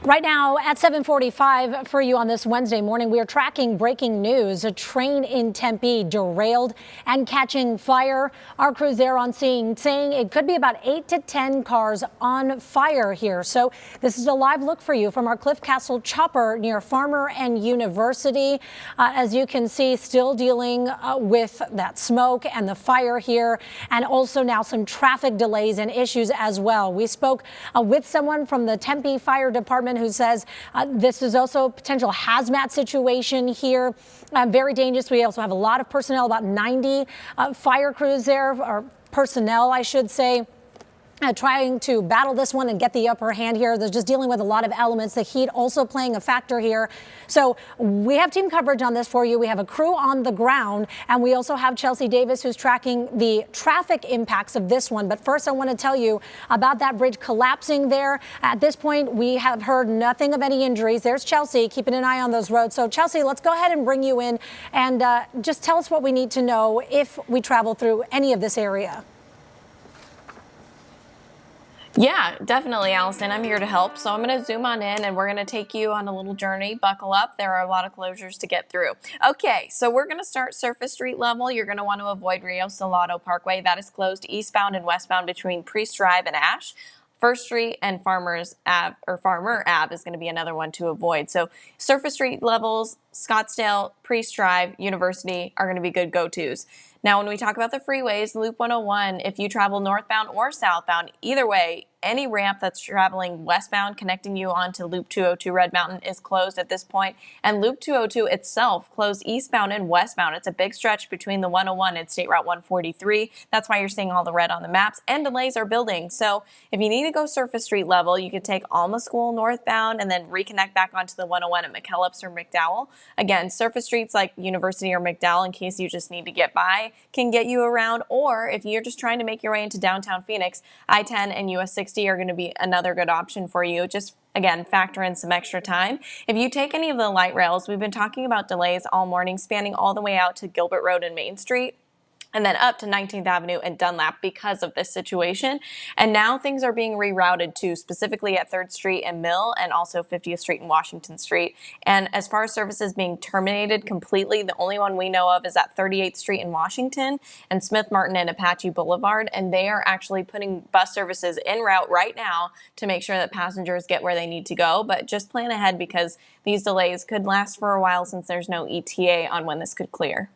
Right now at 7:45 for you on this Wednesday morning, we are tracking breaking news. A train in Tempe derailed and catching fire. Our crews there on scene saying it could be about 8 to 10 cars on fire here. So this is a live look for you from our Cliff Castle chopper near Farmer and University. As you can see, still dealing with that smoke and the fire here, and also now some traffic delays and issues as well. We spoke with someone from the Tempe Fire Department fireman who says this is also a potential hazmat situation here. Very dangerous. We also have a lot of personnel, about 90 fire crews there, or personnel, I should say. Trying to battle this one and get the upper hand here. They're just dealing with a lot of elements. The heat also playing a factor here. So we have team coverage on this for you. We have a crew on the ground, and we also have Chelsea Davis, who's tracking the traffic impacts of this one. But first, I want to tell you about that bridge collapsing there. At this point, we have heard nothing of any injuries. There's Chelsea keeping an eye on those roads. So Chelsea, let's go ahead and bring you in and just tell us what we need to know if we travel through any of this area.
Yeah, definitely, Allison. I'm here to help. So I'm going to zoom on in and we're going to take you on a little journey. Buckle up. There are a lot of closures to get through. Okay, so we're going to start surface street level. You're going to want to avoid Rio Salado Parkway. That is closed eastbound and westbound between Priest Drive and Ash. First Street and Farmer Ave is going to be another one to avoid. So surface street levels, Scottsdale, Priest Drive, University are going to be good go-tos. Now, when we talk about the freeways, Loop 101, if you travel northbound or southbound, either way, any ramp that's traveling westbound connecting you onto Loop 202 Red Mountain is closed at this point. And Loop 202 itself closed eastbound and westbound. It's a big stretch between the 101 and State Route 143. That's why you're seeing all the red on the maps, and delays are building. So if you need to go surface street level, you could take Alma School northbound and then reconnect back onto the 101 at McKellips or McDowell. Again, surface streets like University or McDowell, in case you just need to get by, can get you around. Or if you're just trying to make your way into downtown Phoenix, I-10 and US 60 are going to be another good option for you. Just again, factor in some extra time. If you take any of the light rails, we've been talking about delays all morning, spanning all the way out to Gilbert Road and Main Street, and then up to 19th Avenue and Dunlap because of this situation. And now things are being rerouted to specifically at 3rd Street and Mill, and also 50th Street and Washington Street. And as far as services being terminated completely, the only one we know of is at 38th Street in Washington and Smith Martin and Apache Boulevard. And they are actually putting bus services en route right now to make sure that passengers get where they need to go. But just plan ahead because these delays could last for a while since there's no ETA on when this could clear.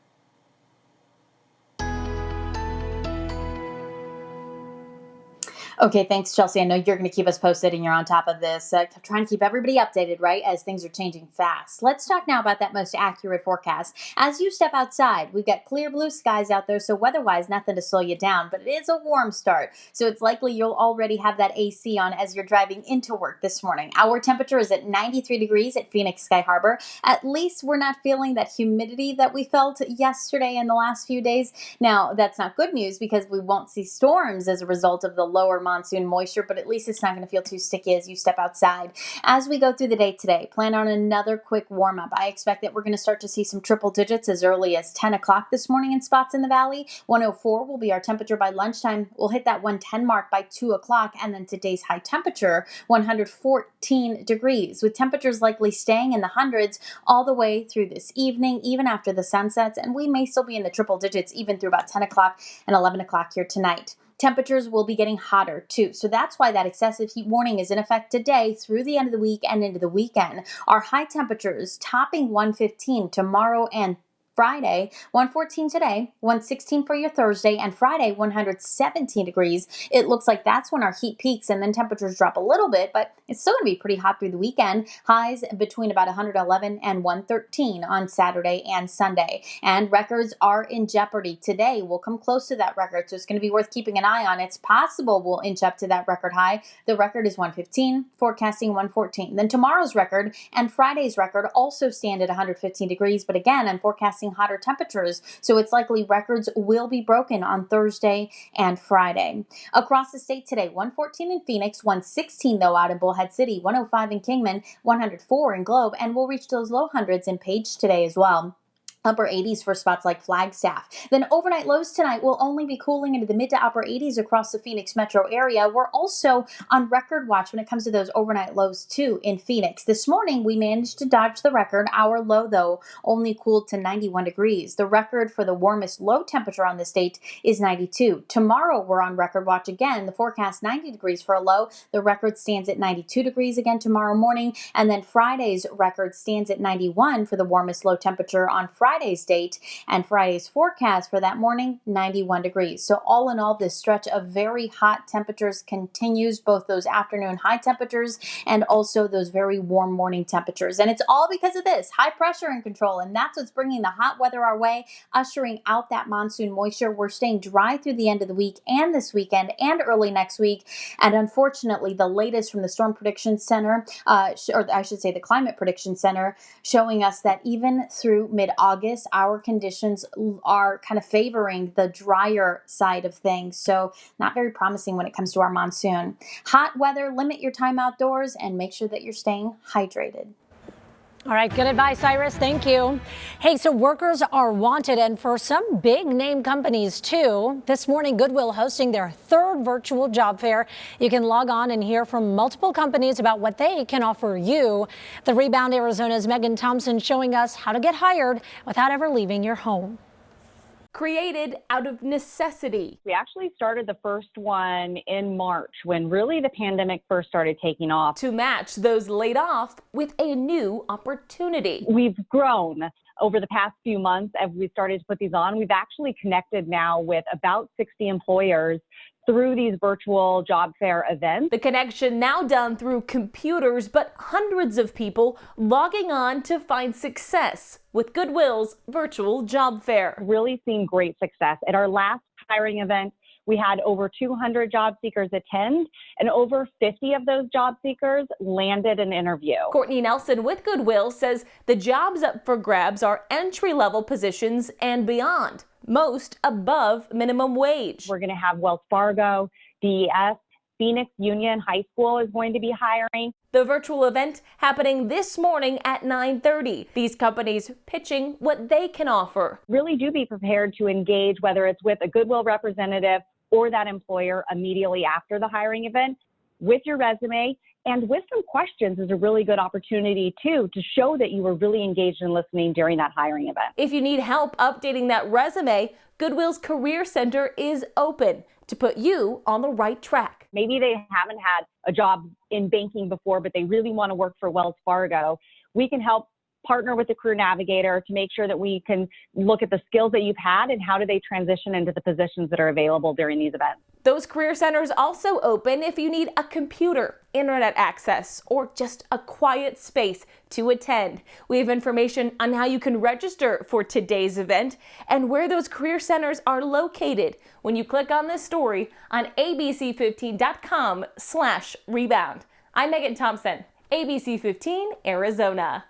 Okay, thanks, Chelsea. I know you're going to keep us posted and you're on top of this. Trying to keep everybody updated, right, as things are changing fast. Let's talk now about that most accurate forecast. As you step outside, we've got clear blue skies out there, so weather-wise, nothing to slow you down, but it is a warm start, so it's likely you'll already have that AC on as you're driving into work this morning. Our temperature is at 93 degrees at Phoenix Sky Harbor. At least we're not feeling that humidity that we felt yesterday and the last few days. Now, that's not good news because we won't see storms as a result of the lower monsoon moisture, but at least it's not going to feel too sticky as you step outside. As we go through the day today, plan on another quick warm up. I expect that we're going to start to see some triple digits as early as 10 o'clock this morning in spots in the valley. 104 will be our temperature by lunchtime. We'll hit that 110 mark by 2 o'clock, and then today's high temperature, 114 degrees, with temperatures likely staying in the hundreds all the way through this evening, even after the sun sets, and we may still be in the triple digits even through about 10 o'clock and 11 o'clock here tonight. Temperatures will be getting hotter too. So that's why that excessive heat warning is in effect today through the end of the week and into the weekend. Our high temperatures topping 115 tomorrow and Friday, 114 today, 116 for your Thursday, and Friday, 117 degrees. It looks like that's when our heat peaks, and then temperatures drop a little bit, but it's still going to be pretty hot through the weekend. Highs between about 111 and 113 on Saturday and Sunday. And records are in jeopardy. Today will come close to that record, so it's going to be worth keeping an eye on. It's possible we'll inch up to that record high. The record is 115, forecasting 114. Then tomorrow's record and Friday's record also stand at 115 degrees, but again, I'm forecasting hotter temperatures, so it's likely records will be broken on Thursday and Friday. Across the state today, 114 in Phoenix, 116 though out in Bullhead City, 105 in Kingman, 104 in Globe, and we'll reach those low hundreds in Page today as well. Upper 80s for spots like Flagstaff. Then overnight lows tonight will only be cooling into the mid to upper 80s across the Phoenix metro area. We're also on record watch when it comes to those overnight lows too in Phoenix. This morning we managed to dodge the record. Our low though only cooled to 91 degrees. The record for the warmest low temperature on the state is 92. Tomorrow we're on record watch again. The forecast 90 degrees for a low. The record stands at 92 degrees again tomorrow morning. And then Friday's record stands at 91 for the warmest low temperature on Friday. Friday's date, and Friday's forecast for that morning, 91 degrees. So all in all, this stretch of very hot temperatures continues, both those afternoon high temperatures and also those very warm morning temperatures. And it's all because of this high pressure in control, and that's what's bringing the hot weather our way, ushering out that monsoon moisture. We're staying dry through the end of the week and this weekend and early next week. And unfortunately, the latest from the Storm Prediction Center, or I should say the Climate Prediction Center, showing us that even through mid-August, our conditions are kind of favoring the drier side of things. So not very promising when it comes to our monsoon. Hot weather, limit your time outdoors and make sure that you're staying hydrated.
All right, good advice, Iris. Thank you. Hey, so workers are wanted, and for some big name companies too. This morning, Goodwill hosting their third virtual job fair. You can log on and hear from multiple companies about what they can offer you. The Rebound Arizona's Megan Thompson showing us how to get hired without ever leaving your home.
Created out of necessity.
We actually started the first one in March when really the pandemic first started taking off.
To match those laid off with a new opportunity.
We've grown over the past few months as we started to put these on. We've actually connected now with about 60 employers through these virtual job fair events.
The connection now done through computers, but hundreds of people logging on to find success with Goodwill's virtual job fair.
Really seen great success. At our last hiring event, we had over 200 job seekers attend, and over 50 of those job seekers landed an interview.
Courtney Nelson with Goodwill says the jobs up for grabs are entry-level positions and beyond, most above minimum wage.
We're going to have Wells Fargo, DES, Phoenix Union High School is going to be hiring.
The virtual event happening this morning at 9:30. These companies pitching what they can offer.
Really do be prepared to engage, whether it's with a Goodwill representative or that employer immediately after the hiring event, with your resume and with some questions is a really good opportunity too to show that you were really engaged in listening during that hiring event.
If you need help updating that resume, Goodwill's Career Center is open to put you on the right track.
Maybe they haven't had a job in banking before, but they really want to work for Wells Fargo. We can help partner with the career navigator to make sure that we can look at the skills that you've had and how do they transition into the positions that are available during these events.
Those career centers also open if you need a computer, internet access, or just a quiet space to attend. We have information on how you can register for today's event and where those career centers are located when you click on this story on abc15.com/rebound. I'm Megan Thompson, ABC 15, Arizona.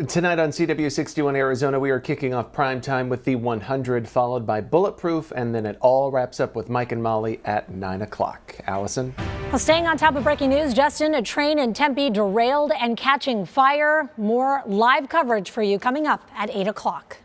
Tonight on CW61 Arizona, we are kicking off prime time with the 100, followed by Bulletproof, and then it all wraps up with Mike and Molly at 9 o'clock. Allison?
Well, staying on top of breaking news, Justin, a train in Tempe derailed and catching fire. More live coverage for you coming up at 8 o'clock.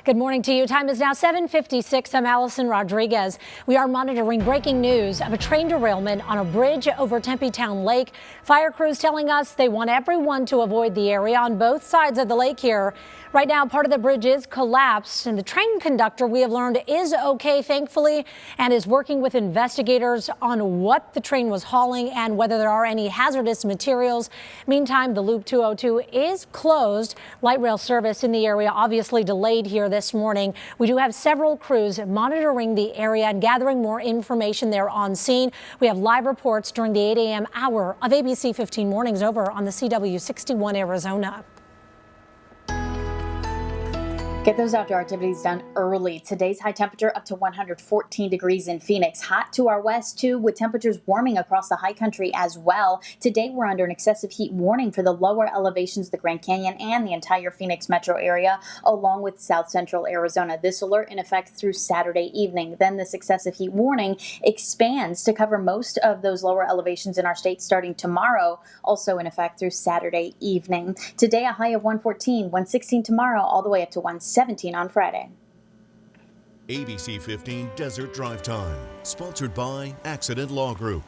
Good morning to you. Time is now 7:56. I'm Allison Rodriguez. We are monitoring breaking news of a train derailment on a bridge over Tempe Town Lake. Fire crews telling us they want everyone to avoid the area on both sides of the lake here. Right now, part of the bridge is collapsed, and the train conductor, we have learned, is okay, thankfully, and is working with investigators on what the train was hauling and whether there are any hazardous materials. Meantime, the Loop 202 is closed. Light rail service in the area obviously delayed here this morning. We do have several crews monitoring the area and gathering more information there on scene. We have live reports during the 8 a.m. hour of ABC 15 Mornings over on the CW 61 Arizona.
Get those outdoor activities done early. Today's high temperature up to 114 degrees in Phoenix. Hot to our west, too, with temperatures warming across the high country as well. Today, we're under an excessive heat warning for the lower elevations of the Grand Canyon and the entire Phoenix metro area, along with south central Arizona. This alert in effect through Saturday evening. Then this excessive heat warning expands to cover most of those lower elevations in our state starting tomorrow, also in effect through Saturday evening. Today, a high of 114, 116 tomorrow, all the way up to 117 on Friday.
ABC 15 Desert Drive Time, sponsored by Accident Law Group.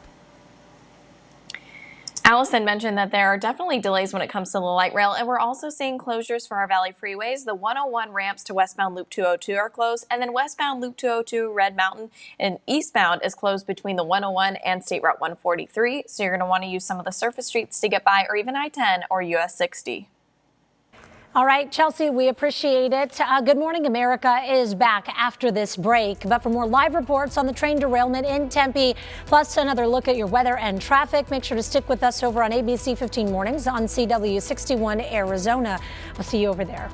Allison mentioned that there are definitely delays when it comes to the light rail, and we're also seeing closures for our Valley freeways. The 101 ramps to westbound Loop 202 are closed, and then westbound Loop 202 Red Mountain and eastbound is closed between the 101 and State Route 143. So you're going to want to use some of the surface streets to get by, or even I-10 or US 60.
All right, Chelsea, we appreciate it. Good Morning America is back after this break. But for more live reports on the train derailment in Tempe, plus another look at your weather and traffic, make sure to stick with us over on ABC 15 Mornings on CW 61 Arizona. We'll see you over there.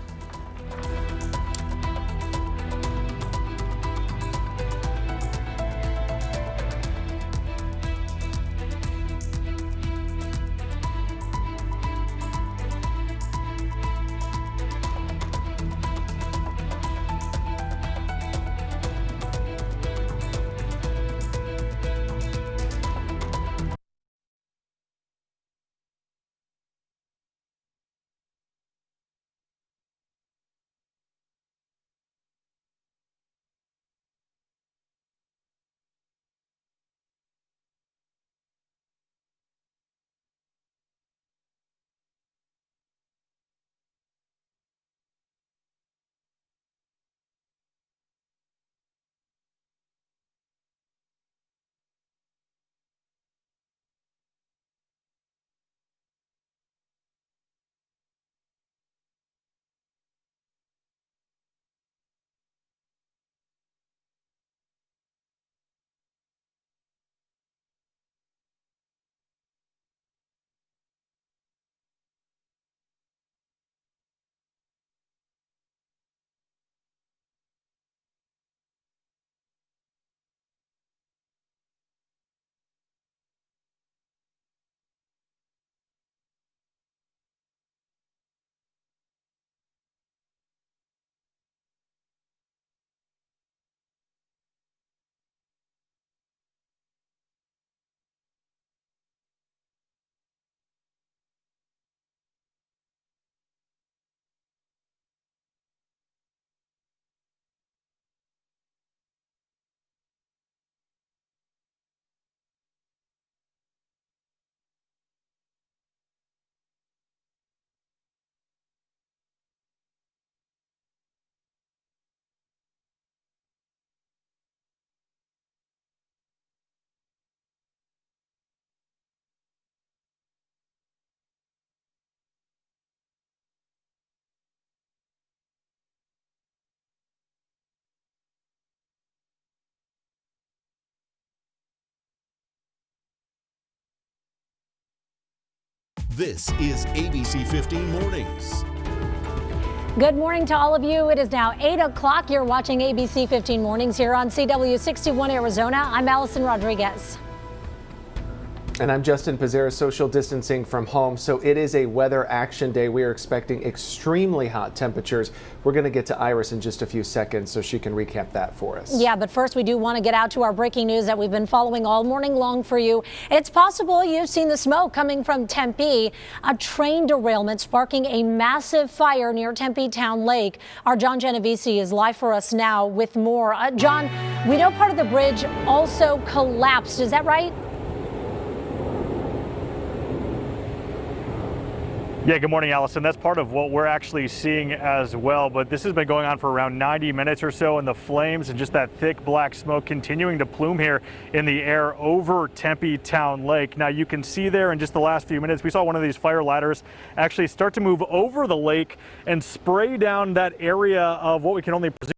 This is ABC 15 Mornings.
Good morning to all of you. It is now 8 o'clock. You're watching ABC 15 Mornings here on CW 61 Arizona. I'm Allison Rodriguez.
And I'm Justin Pizzera, social distancing from home. So it is a weather action day. We are expecting extremely hot temperatures. We're going to get to Iris in just a few seconds so she can recap that for us.
Yeah, but first we do want to get out to our breaking news that we've been following all morning long for you. It's possible you've seen the smoke coming from Tempe. A train derailment sparking a massive fire near Tempe Town Lake. Our John Genovese is live for us now with more. John, we know part of the bridge also collapsed. Is that right?
Yeah, good morning, Allison. That's part of what we're actually seeing as well. But this has been going on for around 90 minutes or so, and the flames and just that thick black smoke continuing to plume here in the air over Tempe Town Lake. Now, you can see there in just the last few minutes, we saw one of these fire ladders actually start to move over the lake and spray down that area of what we can only presume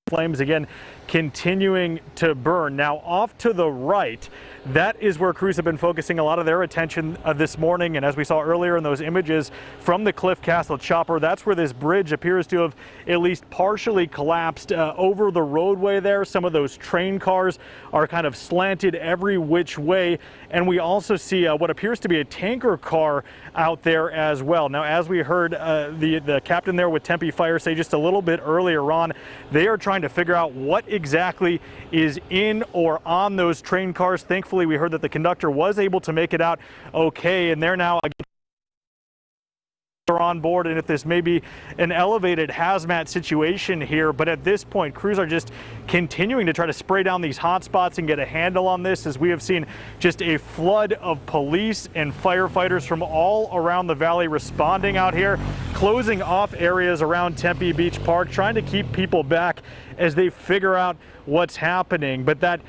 flames again continuing to burn. Now, off to the right, that is where crews have been focusing a lot of their attention this morning. And as we saw earlier in those images from the Cliff Castle chopper, that's where this bridge appears to have at least partially collapsed over the roadway there. Some of those train cars are kind of slanted every which way. And we also see what appears to be a tanker car out there as well. Now, as we heard the captain there with Tempe Fire say just a little bit earlier on, they are trying to figure out what exactly is in or on those train cars. Thankfully, we heard that the conductor was able to make it out okay, and they're now on board, and if this may be an elevated hazmat situation here, but at this point crews are just continuing to try to spray down these hot spots and get a handle on this, as we have seen just a flood of police and firefighters from all around the valley responding out here, closing off areas around Tempe Beach Park, trying to keep people back as they figure out what's happening. But that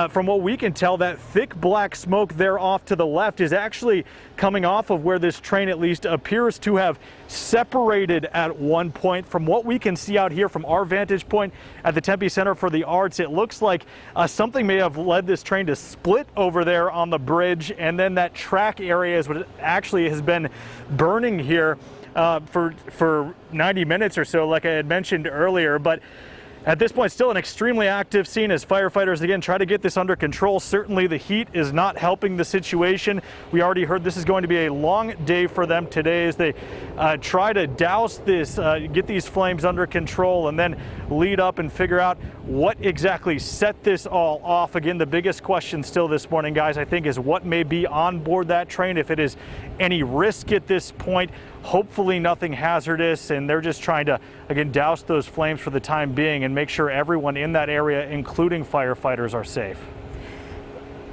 from what we can tell, that thick black smoke there off to the left is actually coming off of where this train at least appears to have separated at one point. From what we can see out here from our vantage point at the Tempe Center for the Arts, it looks like something may have led this train to split over there on the bridge, and then that track area is what actually has been burning here for 90 minutes or so, like I had mentioned earlier. But at this point, still an extremely active scene as firefighters again try to get this under control. Certainly the heat is not helping the situation. We already heard this is going to be a long day for them today as they try to douse this, get these flames under control, and then lead up and figure out what exactly set this all off. Again, the biggest question still this morning, guys, I think, is what may be on board that train, if it is any risk at this point. Hopefully nothing hazardous, and they're just trying to, again, douse those flames for the time being and make sure everyone in that area, including firefighters, are safe.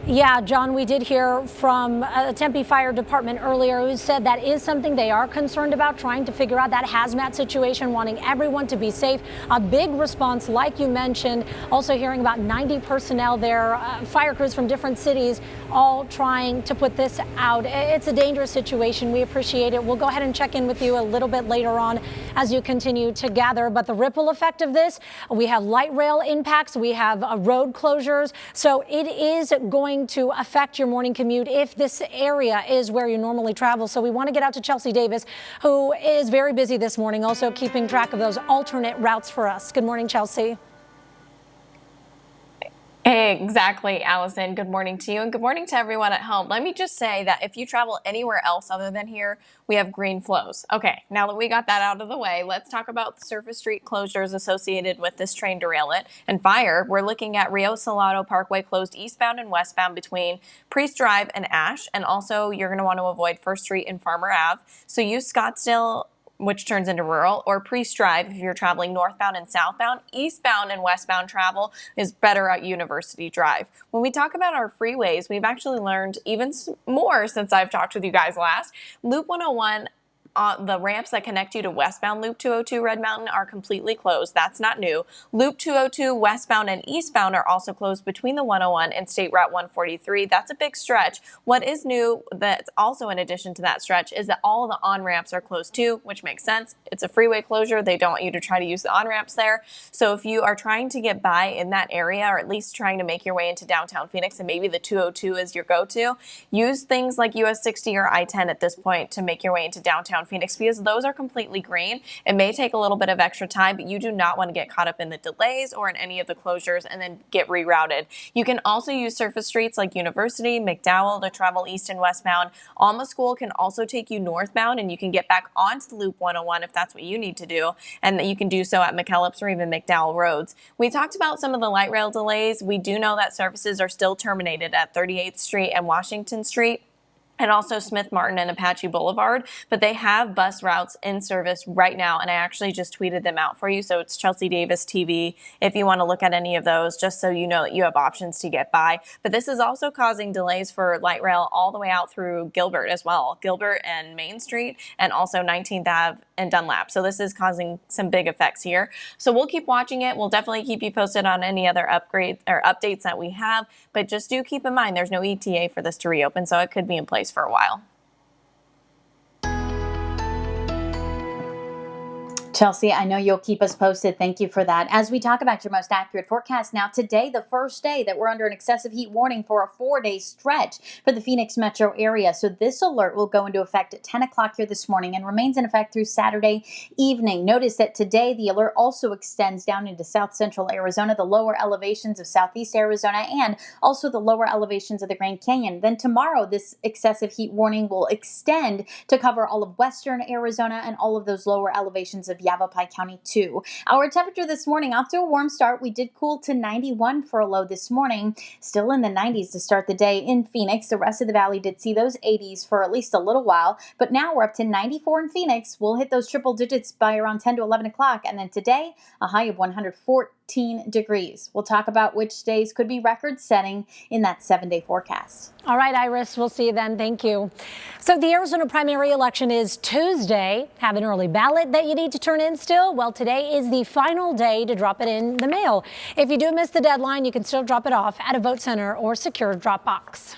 Yeah, John, we did hear from the Tempe Fire Department earlier, who said that is something they are concerned about, trying to figure out that hazmat situation, wanting everyone to be safe. A big response, like you mentioned, also hearing about 90 personnel there, fire crews from different cities, all trying to put this out. It's a dangerous situation. We appreciate it. We'll go ahead and check in with you a little bit later on as you continue to gather. But the ripple effect of this, we have light rail impacts, we have road closures. So it is going to affect your morning commute if this area is where you normally travel. So we want to get out to Chelsea Davis, who is very busy this morning, also keeping track of those alternate routes for us. Good morning, Chelsea.
Exactly, Allison. Good morning to you, and good morning to everyone at home. Let me just say that if you travel anywhere else other than here, we have green flows. Okay, now that we got that out of the way, let's talk about the surface street closures associated with this train derailment and fire. We're looking at Rio Salado Parkway closed eastbound and westbound between Priest Drive and Ash, and also you're going to want to avoid First Street and Farmer Ave. So use Scottsdale, which turns into rural, or Priest Drive if you're traveling northbound and southbound. Eastbound and westbound travel is better at University Drive. When we talk about our freeways, we've actually learned even more since I've talked with you guys last. Loop 101, the ramps that connect you to westbound Loop 202 Red Mountain are completely closed. That's not new. Loop 202 westbound and eastbound are also closed between the 101 and State Route 143. That's a big stretch. What is new that's also in addition to that stretch is that all the on-ramps are closed too, which makes sense. It's a freeway closure. They don't want you to try to use the on-ramps there. So if you are trying to get by in that area, or at least trying to make your way into downtown Phoenix, and maybe the 202 is your go-to, use things like US 60 or I-10 at this point to make your way into downtown downtown Phoenix because those are completely green. It may take a little bit of extra time, but you do not want to get caught up in the delays or in any of the closures and then get rerouted. You can also use surface streets like University, McDowell to travel east and westbound. Alma School can also take you northbound, and you can get back onto the Loop 101 if that's what you need to do, and that you can do so at McKellips or even McDowell roads. We talked about some of the light rail delays. We do know that services are still terminated at 38th Street and Washington Street, and also Smith Martin and Apache Boulevard, but they have bus routes in service right now, and I actually just tweeted them out for you, so it's Chelsea Davis TV if you want to look at any of those, just so you know that you have options to get by. But this is also causing delays for light rail all the way out through Gilbert as well, Gilbert and Main Street, and also 19th Ave and Dunlap. So this is causing some big effects here. So we'll keep watching it. We'll definitely keep you posted on any other upgrades or updates that we have, but just do keep in mind there's no ETA for this to reopen, so it could be in place for a while.
Chelsea, I know you'll keep us posted. Thank you for that. As we talk about your most accurate forecast now, today, the first day that we're under an excessive heat warning for a 4-day stretch for the Phoenix metro area. So this alert will go into effect at 10 o'clock here this morning and remains in effect through Saturday evening. Notice that today the alert also extends down into south central Arizona, the lower elevations of southeast Arizona, and also the lower elevations of the Grand Canyon. Then tomorrow, this excessive heat warning will extend to cover all of western Arizona and all of those lower elevations of Yavapai County too. Our temperature this morning off to a warm start. We did cool to 91 for a low this morning. Still in the 90s to start the day in Phoenix. The rest of the valley did see those 80s for at least a little while, but now we're up to 94 in Phoenix. We'll hit those triple digits by around 10 to 11 o'clock, and then today a high of 114 degrees. We'll talk about which days could be record-setting in that 7-day forecast.
All right, Iris, we'll see you then. Thank you. So the Arizona primary election is Tuesday. Have an early ballot that you need to turn in still? Well, today is the final day to drop it in the mail. If you do miss the deadline, you can still drop it off at a vote center or secure drop box.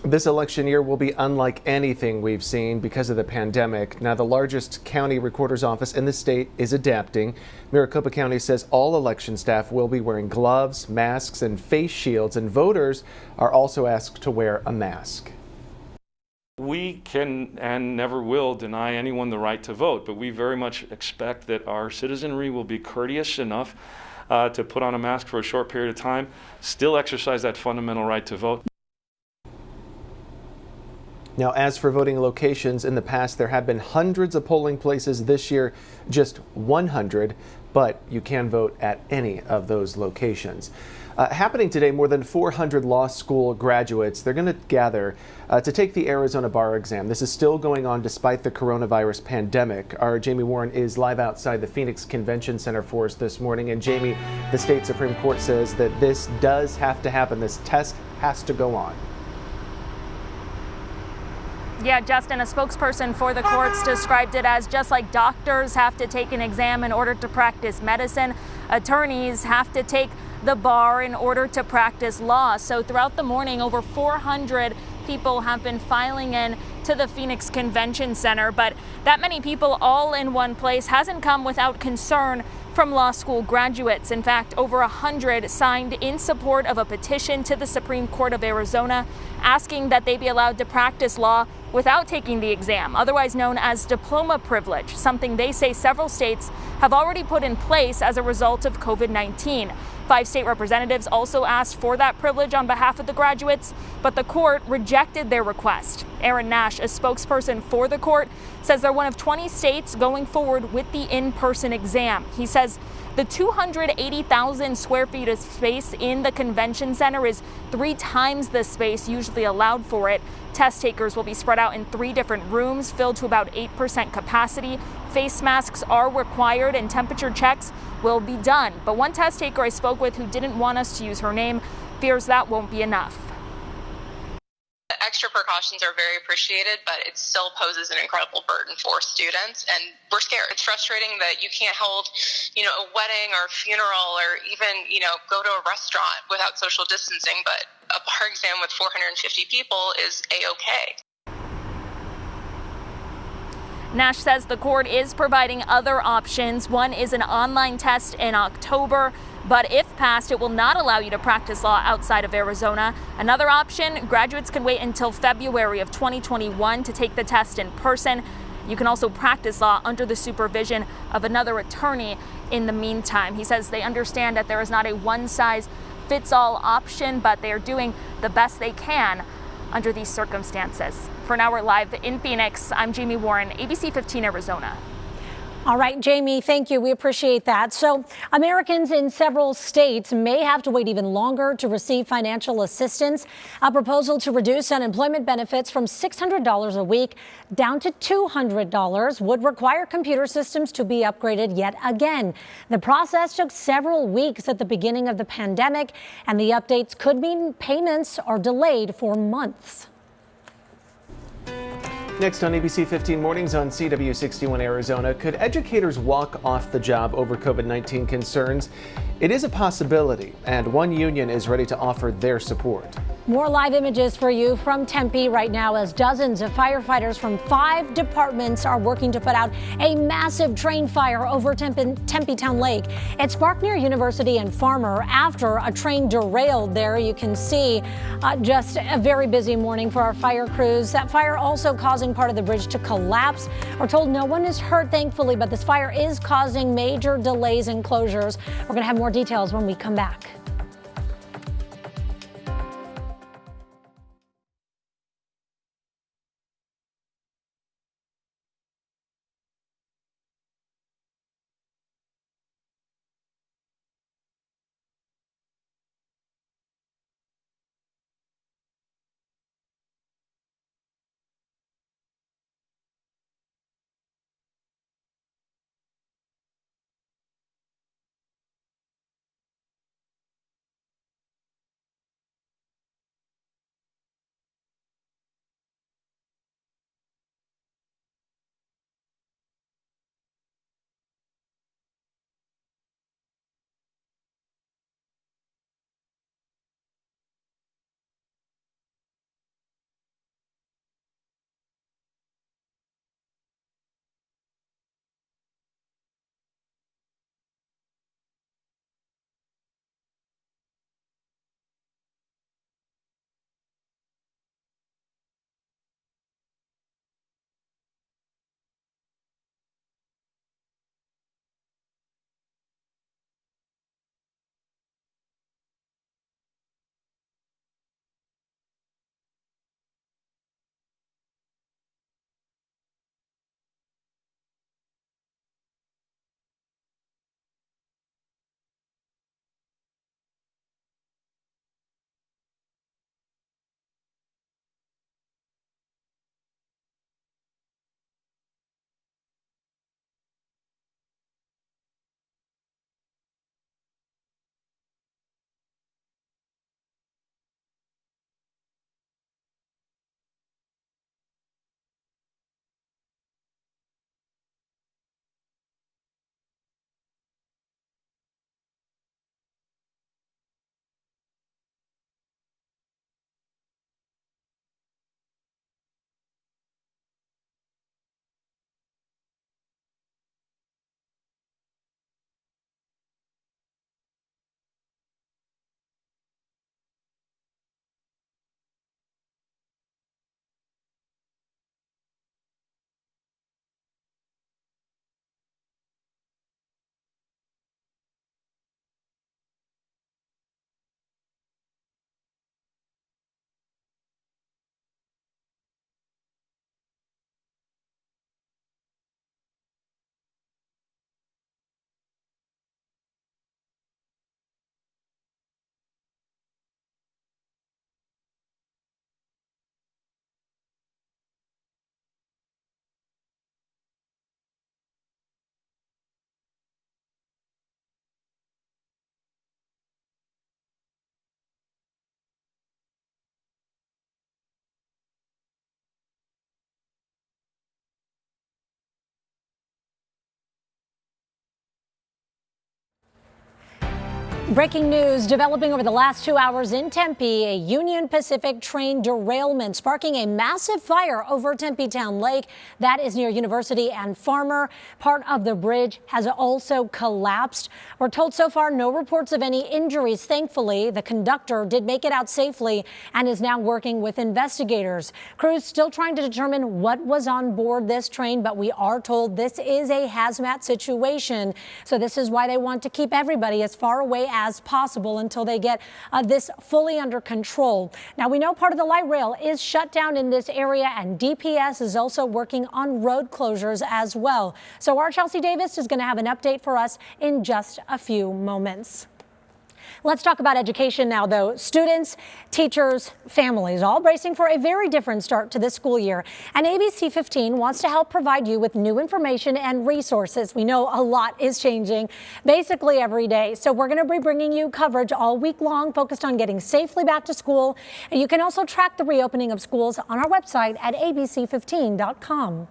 This election year will be unlike anything we've seen because of the pandemic. Now, the largest county recorder's office in the state is adapting. Maricopa County says all election staff will be wearing gloves, masks, and face shields, and voters are also asked to wear a mask.
We can and never will deny anyone the right to vote, but we very much expect that our citizenry will be courteous enough to put on a mask for a short period of time, still exercise that fundamental right to vote.
Now, as for voting locations, in the past there have been hundreds of polling places. This year, just 100, but you can vote at any of those locations. Happening today, more than 400 law school graduates, they're going to gather to take the Arizona bar exam. This is still going on despite the coronavirus pandemic. Our Jamie Warren is live outside the Phoenix Convention Center for us this morning. And Jamie, the state Supreme Court says that this does have to happen. This test has to go on.
Yeah, Justin, a spokesperson for the courts described it as just like doctors have to take an exam in order to practice medicine, attorneys have to take the bar in order to practice law. So throughout the morning, over 400 people have been filing in to the Phoenix Convention Center, but that many people all in one place hasn't come without concern from law school graduates. In fact, over 100 signed in support of a petition to the Supreme Court of Arizona asking that they be allowed to practice law without taking the exam, otherwise known as diploma privilege, something they say several states have already put in place as a result of COVID-19. 5 state representatives also asked for that privilege on behalf of the graduates, but the court rejected their request. Aaron Nash, a spokesperson for the court, says they're one of 20 states going forward with the in-person exam. He says the 280,000 square feet of space in the convention center is 3 times the space usually allowed for it. Test takers will be spread out in 3 different rooms filled to about 8% capacity. Face masks are required and temperature checks will be done. But one test taker I spoke with who didn't want us to use her name fears that won't be enough.
Extra precautions are very appreciated, but it still poses an incredible burden for students, and we're scared. It's frustrating that you can't hold, a wedding or funeral or even, go to a restaurant without social distancing, but a bar exam with 450 people is A-okay.
Nash says the court is providing other options. One is an online test in October, but if passed, it will not allow you to practice law outside of Arizona. Another option, graduates can wait until February of 2021 to take the test in person. You can also practice law under the supervision of another attorney in the meantime. He says they understand that there is not a one-size-fits-all option, but they are doing the best they can under these circumstances. For now, we're live in Phoenix. I'm Jamie Warren, ABC 15 Arizona.
All right, Jamie, thank you. We appreciate that. So Americans in several states may have to wait even longer to receive financial assistance. A proposal to reduce unemployment benefits from $600 a week down to $200 would require computer systems to be upgraded yet again. The process took several weeks at the beginning of the pandemic, and the updates could mean payments are delayed for months.
Next on ABC 15 Mornings on CW61 Arizona, could educators walk off the job over COVID-19 concerns? It is a possibility, and one union is ready to offer their support.
More live images for you from Tempe right now as dozens of firefighters from 5 departments are working to put out a massive train fire over Tempe Town Lake. It sparked near University and Farmer after a train derailed there. You can see just a very busy morning for our fire crews. That fire also causing part of the bridge to collapse. We're told no one is hurt, thankfully, but this fire is causing major delays and closures. We're going to have more details when we come back. Breaking news developing over the last 2 hours in Tempe. A Union Pacific train derailment sparking a massive fire over Tempe Town Lake. That is near University and Farmer. Part of the bridge has also collapsed. We're told so far no reports of any injuries. Thankfully, the conductor did make it out safely and is now working with investigators. Crews still trying to determine what was on board this train, but we are told this is a hazmat situation. So this is why they want to keep everybody as far away as possible until they get this fully under control. Now, we know part of the light rail is shut down in this area, and DPS is also working on road closures as well. So our Chelsea Davis is going to have an update for us in just a few moments. Let's talk about education now, though. Students, teachers, families, all bracing for a very different start to this school year. And ABC 15 wants to help provide you with new information and resources. We know a lot is changing basically every day. So we're going to be bringing you coverage all week long focused on getting safely back to school. And you can also track the reopening of schools on our website at abc15.com.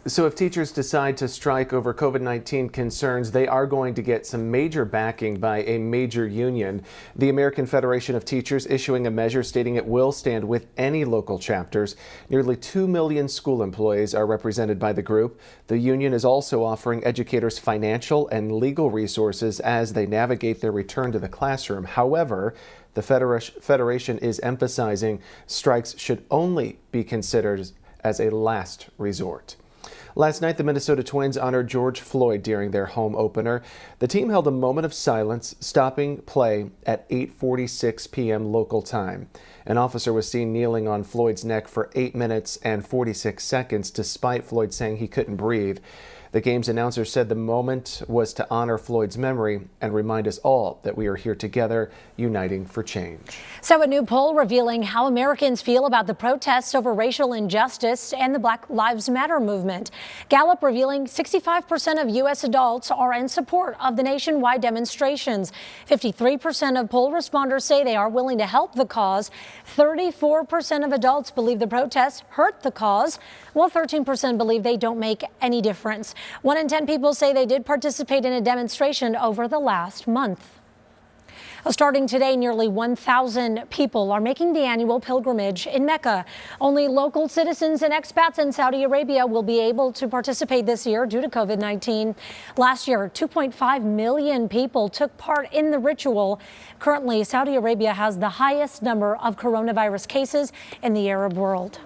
So if teachers decide to strike over COVID-19 concerns, they are going to get some major backing by a major union. The American Federation of Teachers issuing a measure stating it will stand with any local chapters. Nearly 2 million school employees are represented by the group. The union is also offering educators financial and legal resources as they navigate their return to the classroom. However, the Federation is emphasizing strikes should only be considered as a last resort. Last night, the Minnesota Twins honored George Floyd during their home opener. The team held a moment of silence, stopping play at 8:46 p.m. local time. An officer was seen kneeling on Floyd's neck for 8 minutes and 46 seconds, despite Floyd saying he couldn't breathe. The game's announcer said the moment was to honor Floyd's memory and remind us all that we are here together, uniting for change.
So a new poll revealing how Americans feel about the protests over racial injustice and the Black Lives Matter movement. Gallup revealing 65% of U.S. adults are in support of the nationwide demonstrations. 53% of poll responders say they are willing to help the cause. 34% of adults believe the protests hurt the cause, while 13% believe they don't make any difference. 1 in 10 people say they did participate in a demonstration over the last month. Starting today, nearly 1,000 people are making the annual pilgrimage in Mecca. Only local citizens and expats in Saudi Arabia will be able to participate this year due to COVID-19. Last year, 2.5 million people took part in the ritual. Currently, Saudi Arabia has the highest number of coronavirus cases in the Arab world.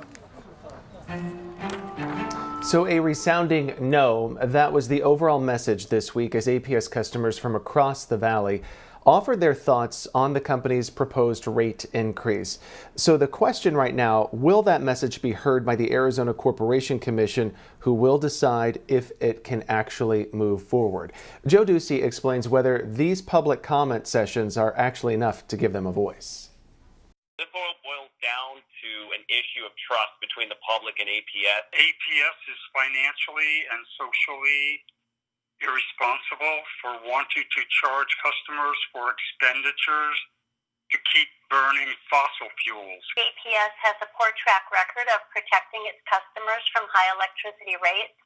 So a resounding no. That was the overall message this week as APS customers from across the valley offered their thoughts on the company's proposed rate increase. So the question right now, will that message be heard by the Arizona Corporation Commission, who will decide if it can actually move forward? Joe Ducey explains whether these public comment sessions are actually enough to give them a voice.
This all boils down to an issue of trust between the public and APS. APS is financially and socially irresponsible for wanting to charge customers for expenditures to keep burning fossil fuels.
APS has a poor track record of protecting its customers from high electricity rates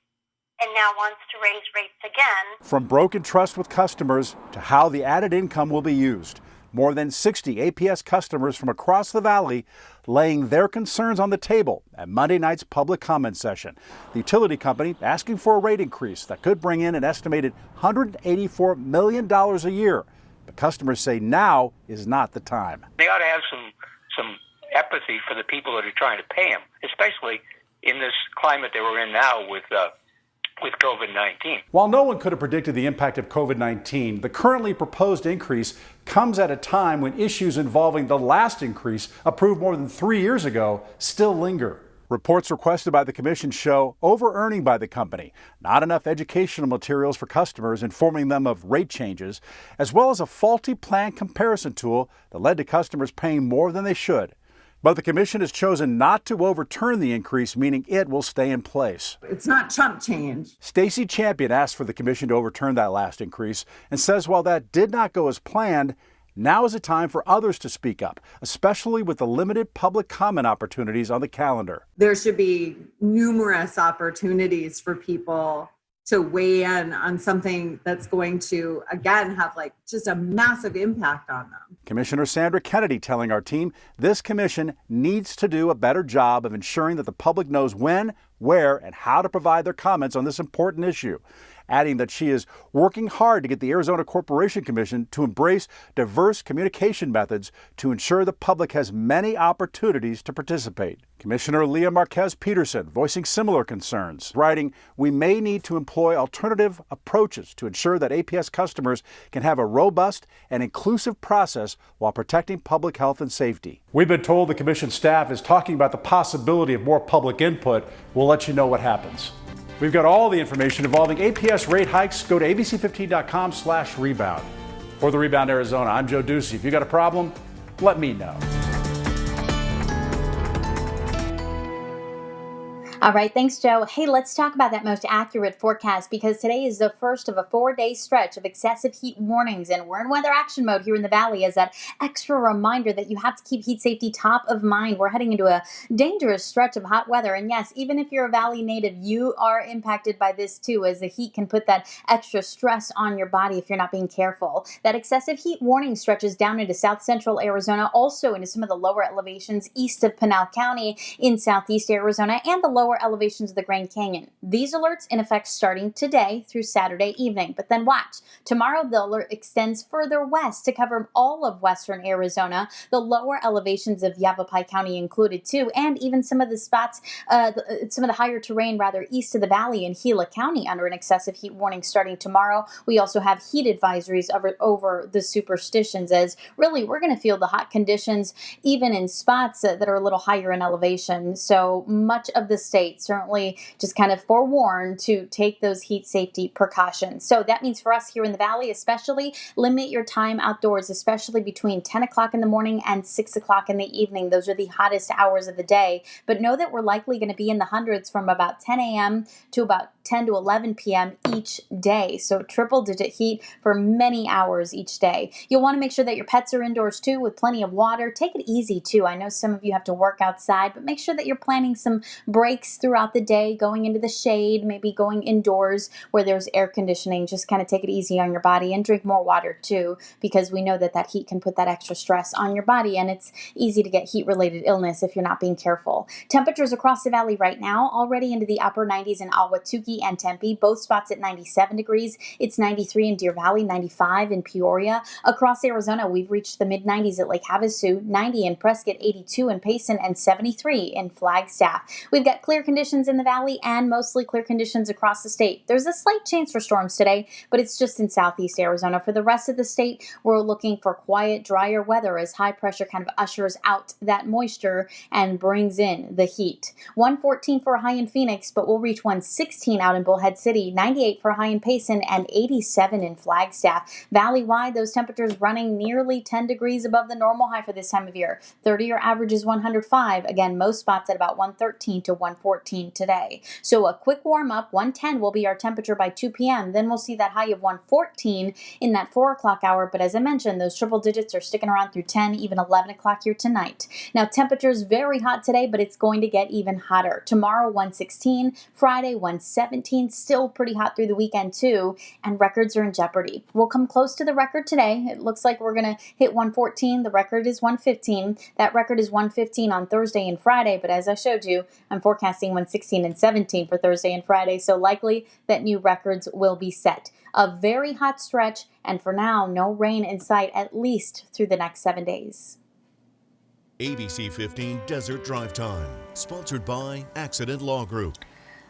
and now wants to raise rates again.
From broken trust with customers to how the added income will be used. More than 60 APS customers from across the valley laying their concerns on the table at Monday night's public comment session. The utility company asking for a rate increase that could bring in an estimated $184 million a year. But customers say now is not the time.
They ought to have some empathy for the people that are trying to pay them, especially in this climate that we're in now with COVID-19.
While no one could have predicted the impact of COVID-19, the currently proposed increase comes at a time when issues involving the last increase, approved more than 3 years ago, still linger. Reports requested by the commission show over-earning by the company, not enough educational materials for customers informing them of rate changes, as well as a faulty plan comparison tool that led to customers paying more than they should. But the commission has chosen not to overturn the increase, meaning it will stay in place.
It's not chump change.
Stacey Champion asked for the commission to overturn that last increase and says while that did not go as planned, now is a time for others to speak up, especially with the limited public comment opportunities on the calendar.
There should be numerous opportunities for people to weigh in on something that's going to, again, have like just a massive impact on them.
Commissioner Sandra Kennedy telling our team this commission needs to do a better job of ensuring that the public knows when, where, and how to provide their comments on this important issue, adding that she is working hard to get the Arizona Corporation Commission to embrace diverse communication methods to ensure the public has many opportunities to participate. Commissioner Leah Marquez Peterson voicing similar concerns, writing, "We may need to employ alternative approaches to ensure that APS customers can have a robust and inclusive process while protecting public health and safety." We've been told the commission staff is talking about the possibility of more public input. We'll let you know what happens. We've got all the information involving APS rate hikes. Go to abc15.com/rebound. For The Rebound Arizona, I'm Joe Ducey. If you got a problem, let me know.
All right, thanks, Joe. Hey, let's talk about that most accurate forecast because today is the first of a 4-day stretch of excessive heat warnings, and we're in weather action mode here in the Valley as that extra reminder that you have to keep heat safety top of mind. We're heading into a dangerous stretch of hot weather, and yes, even if you're a Valley native, you are impacted by this too, as the heat can put that extra stress on your body if you're not being careful. That excessive heat warning stretches down into south central Arizona, also into some of the lower elevations east of Pinal County in southeast Arizona, and the lower elevations of the Grand Canyon. These alerts in effect starting today through Saturday evening. But then watch. Tomorrow the alert extends further west to cover all of western Arizona, the lower elevations of Yavapai County included too, and even some of the spots, some of the higher terrain rather east of the valley in Gila County under an excessive heat warning starting tomorrow. We also have heat advisories over the superstitions, as really we're going to feel the hot conditions even in spots that are a little higher in elevation. So much of the state certainly just kind of forewarned to take those heat safety precautions. So that means for us here in the Valley, especially limit your time outdoors, especially between 10 o'clock in the morning and 6 o'clock in the evening. Those are the hottest hours of the day. But know that we're likely going to be in the hundreds from about 10 a.m. to about 10 to 11 p.m. each day. So triple digit heat for many hours each day. You'll want to make sure that your pets are indoors too with plenty of water. Take it easy too. I know some of you have to work outside, but make sure that you're planning some breaks throughout the day, going into the shade, maybe going indoors where there's air conditioning. Just kind of take it easy on your body and drink more water too, because we know that that heat can put that extra stress on your body, and it's easy to get heat related illness if you're not being careful. Temperatures across the valley right now already into the upper 90s in Ahwatukee and Tempe, both spots at 97 degrees. It's 93 in Deer Valley, 95 in Peoria. Across Arizona, we've reached the mid 90s at Lake Havasu, 90 in Prescott, 82 in Payson, and 73 in Flagstaff. We've got clear conditions in the valley and mostly clear conditions across the state. There's a slight chance for storms today, but it's just in southeast Arizona. For the rest of the state, we're looking for quiet, drier weather as high pressure kind of ushers out that moisture and brings in the heat. 114 for a high in Phoenix, but we'll reach 116 out in Bullhead City, 98 for a high in Payson, and 87 in Flagstaff. Valley-wide, those temperatures running nearly 10 degrees above the normal high for this time of year. 30-year average is 105. Again, most spots at about 113 to 114 today. So a quick warm-up, 110 will be our temperature by 2 p.m. Then we'll see that high of 114 in that 4 o'clock hour. But as I mentioned, those triple digits are sticking around through 10, even 11 o'clock here tonight. Now, temperatures very hot today, but it's going to get even hotter. Tomorrow, 116. Friday, 117. Still pretty hot through the weekend, too. And records are in jeopardy. We'll come close to the record today. It looks like we're going to hit 114. The record is 115. That record is 115 on Thursday and Friday. But as I showed you, I'm forecasting 116 and 17 for Thursday and Friday. So likely that new records will be set. A very hot stretch. And for now, no rain in sight, at least through the next 7 days.
ABC 15 Desert Drive Time, sponsored by Accident Law Group.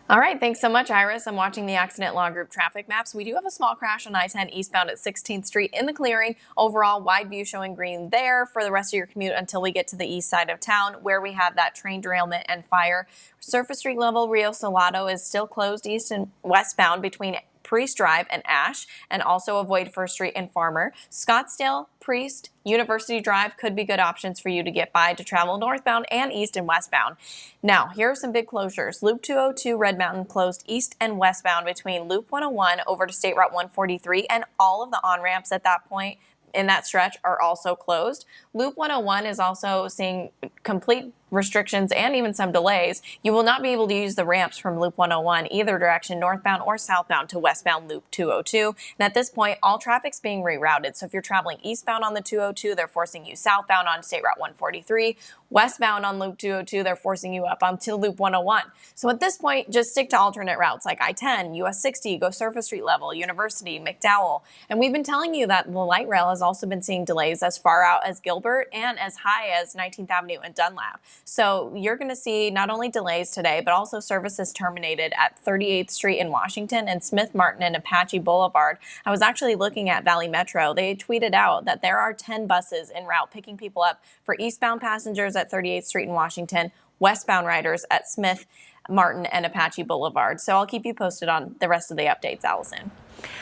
All right, thanks so much, Iris. I'm watching the Accident Law Group traffic maps. We do have a small crash on I-10 eastbound at 16th Street in the clearing. Overall, wide view showing green there for the rest of your commute until we get to the east side of town, where we have that train derailment and fire. Surface street level Rio Salado is still closed east and westbound between Priest Drive and Ash, and also avoid First Street and Farmer. Scottsdale, Priest, University Drive could be good options for you to get by to travel northbound and east and westbound. Now, here are some big closures. Loop 202 Red Mountain closed east and westbound between Loop 101 over to State Route 143, and all of the on-ramps at that point in that stretch are also closed. Loop 101 is also seeing complete restrictions and even some delays. You will not be able to use the ramps from Loop 101 either direction, northbound or southbound to westbound Loop 202. And at this point, all traffic's being rerouted. So if you're traveling eastbound on the 202, they're forcing you southbound on State Route 143. Westbound on Loop 202, they're forcing you up onto Loop 101. So at this point, just stick to alternate routes like I-10, US 60, go Surface Street level, University, McDowell. And we've been telling you that the light rail has also been seeing delays as far out as Gilbert and as high as 19th Avenue and Dunlap. So you're going to see not only delays today, but also services terminated at 38th Street in Washington and Smith Martin and Apache Boulevard. I was actually looking at Valley Metro. They tweeted out that there are 10 buses en route picking people up for eastbound passengers at 38th Street in Washington, westbound riders at Smith Martin and Apache Boulevard. So I'll keep you posted on the rest of the updates, Allison.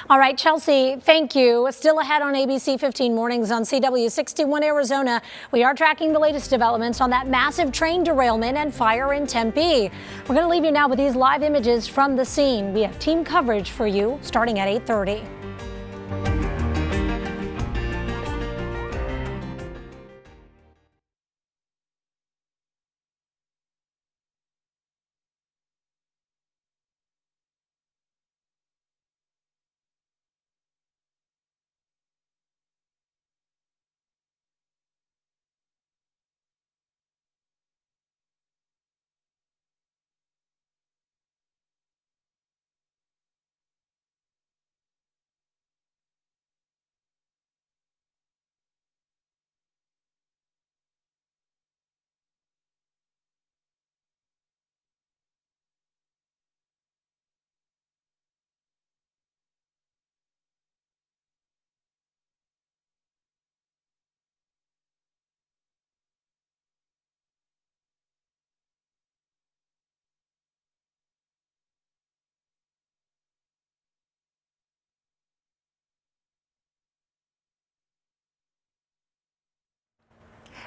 All right, Chelsea, thank you. Still ahead on ABC 15 Mornings on CW 61 Arizona. We are tracking the latest developments on that massive train derailment and fire in Tempe. We're going to leave you now with these live images from the scene. We have team coverage for you starting at 8:30.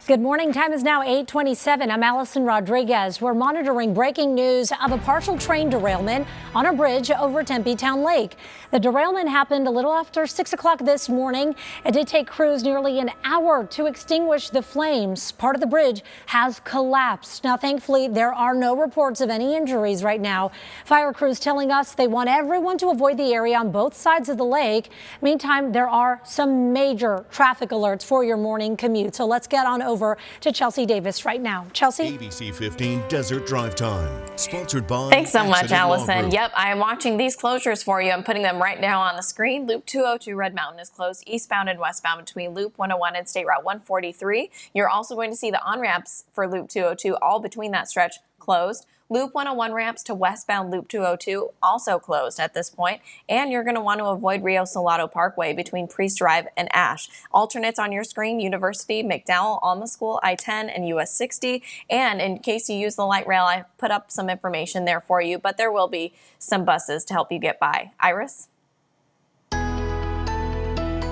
Good morning. Time is now 8:27. I'm Allison Rodriguez. We're monitoring breaking news of a partial train derailment on a bridge over Tempe Town Lake. The derailment happened a little after 6 o'clock this morning. It did take crews nearly an hour to extinguish the flames. Part of the bridge has collapsed. Now, thankfully, there are no reports of any injuries right now. Fire crews telling us they want everyone to avoid the area on both sides of the lake. Meantime, there are some major traffic alerts for your morning commute. So let's get on over to Chelsea Davis right now. Chelsea?
ABC 15 Desert Drive Time, sponsored by
Thanks so much,
Accident Law
Allison.
Group.
Yep, I am watching these closures for you. I'm putting them right now on the screen. Loop 202 Red Mountain is closed eastbound and westbound between Loop 101 and State Route 143. You're also going to see the on-ramps for Loop 202 all between that stretch closed. Loop 101 ramps to westbound Loop 202 also closed at this point. And you're going to want to avoid Rio Salado Parkway between Priest Drive and Ash. Alternates on your screen: University, McDowell, Alma School, I-10, and US 60. And in case you use the light rail, I put up some information there for you, but there will be some buses to help you get by. Iris?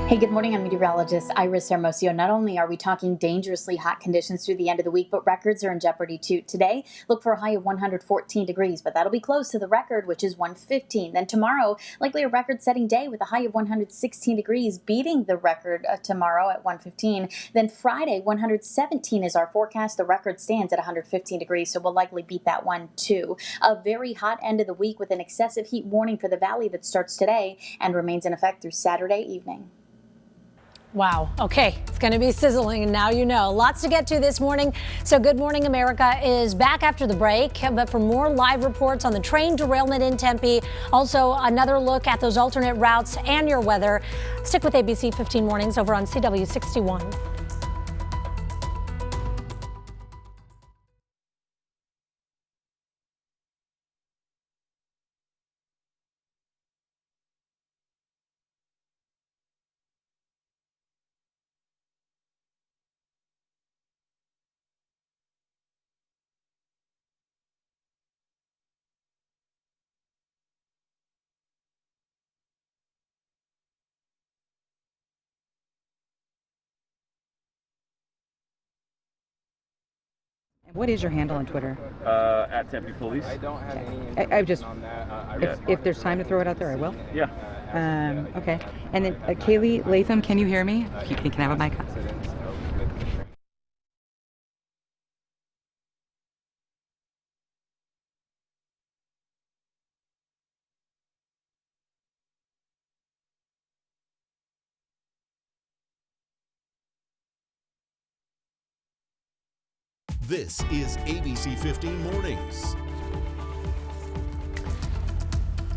Hey, good morning. I'm meteorologist Iris Hermosillo. Not only are we talking dangerously hot conditions through the end of the week, but records are in jeopardy too. Today, look for a high of 114 degrees, but that'll be close to the record, which is 115. Then tomorrow, likely a record-setting day with a high of 116 degrees, beating the record tomorrow at 115. Then Friday, 117 is our forecast. The record stands at 115 degrees, so we'll likely beat that one too. A very hot end of the week with an excessive heat warning for the valley that starts today and remains in effect through Saturday evening.
Wow. Okay. It's going to be sizzling. And now you know. Lots to get to this morning. So Good Morning America is back after the break. But for more live reports on the train derailment in Tempe, also another look at those alternate routes and your weather, stick with ABC 15 Mornings over on CW 61.
What is your handle on Twitter?
At Tempe Police. I don't have any.
I just, if there's time to throw it out there, I will.
Yeah.
Okay. And then Kaylee Latham, can you hear me? Can I have a mic?
This is ABC 15 Mornings.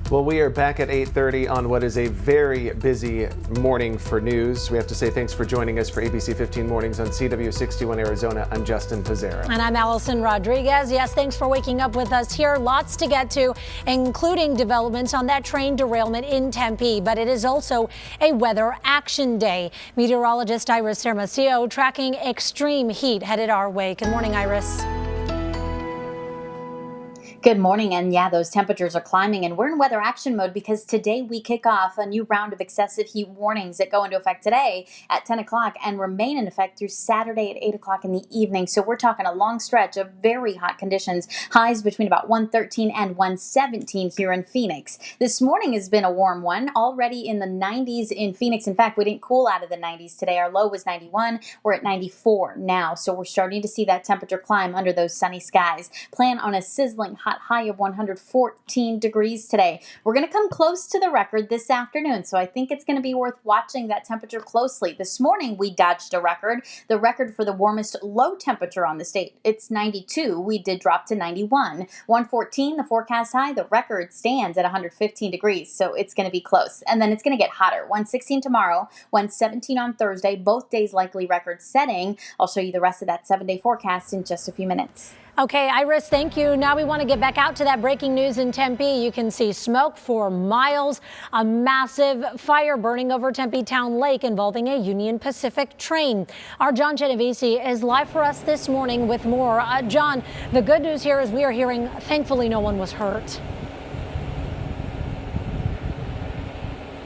Well, we are back at 8:30 on what is a very busy morning for news. We have to say thanks for joining us for ABC 15 Mornings on CW61 Arizona. I'm Justin Pizzera.
And I'm Allison Rodriguez. Yes, thanks for waking up with us here. Lots to get to, including developments on that train derailment in Tempe. But it is also a weather action day. Meteorologist Iris Hermosillo tracking extreme heat headed our way. Good morning, Iris.
Good morning. And yeah, those temperatures are climbing and we're in weather action mode because today we kick off a new round of excessive heat warnings that go into effect today at 10 o'clock and remain in effect through Saturday at 8 o'clock in the evening. So we're talking a long stretch of very hot conditions, highs between about 113 and 117 here in Phoenix. This morning has been a warm one, already in the 90s in Phoenix. In fact, we didn't cool out of the 90s today. Our low was 91. We're at 94 now. So we're starting to see that temperature climb under those sunny skies. Plan on a sizzling hot high of 114 degrees today. We're going to come close to the record this afternoon, so I think it's going to be worth watching that temperature closely. This morning, we dodged a record, the record for the warmest low temperature on the state. It's 92. We did drop to 91. 114, the forecast high. The record stands at 115 degrees, so it's going to be close. And then it's going to get hotter. 116 tomorrow, 117 on Thursday, both days likely record setting. I'll show you the rest of that 7-day forecast in just a few minutes.
Okay, Iris, thank you. Now we want to get back out to that breaking news in Tempe. You can see smoke for miles, a massive fire burning over Tempe Town Lake involving a Union Pacific train. Our John Genovese is live for us this morning with more. John, the good news here is we are hearing, thankfully, no one was hurt.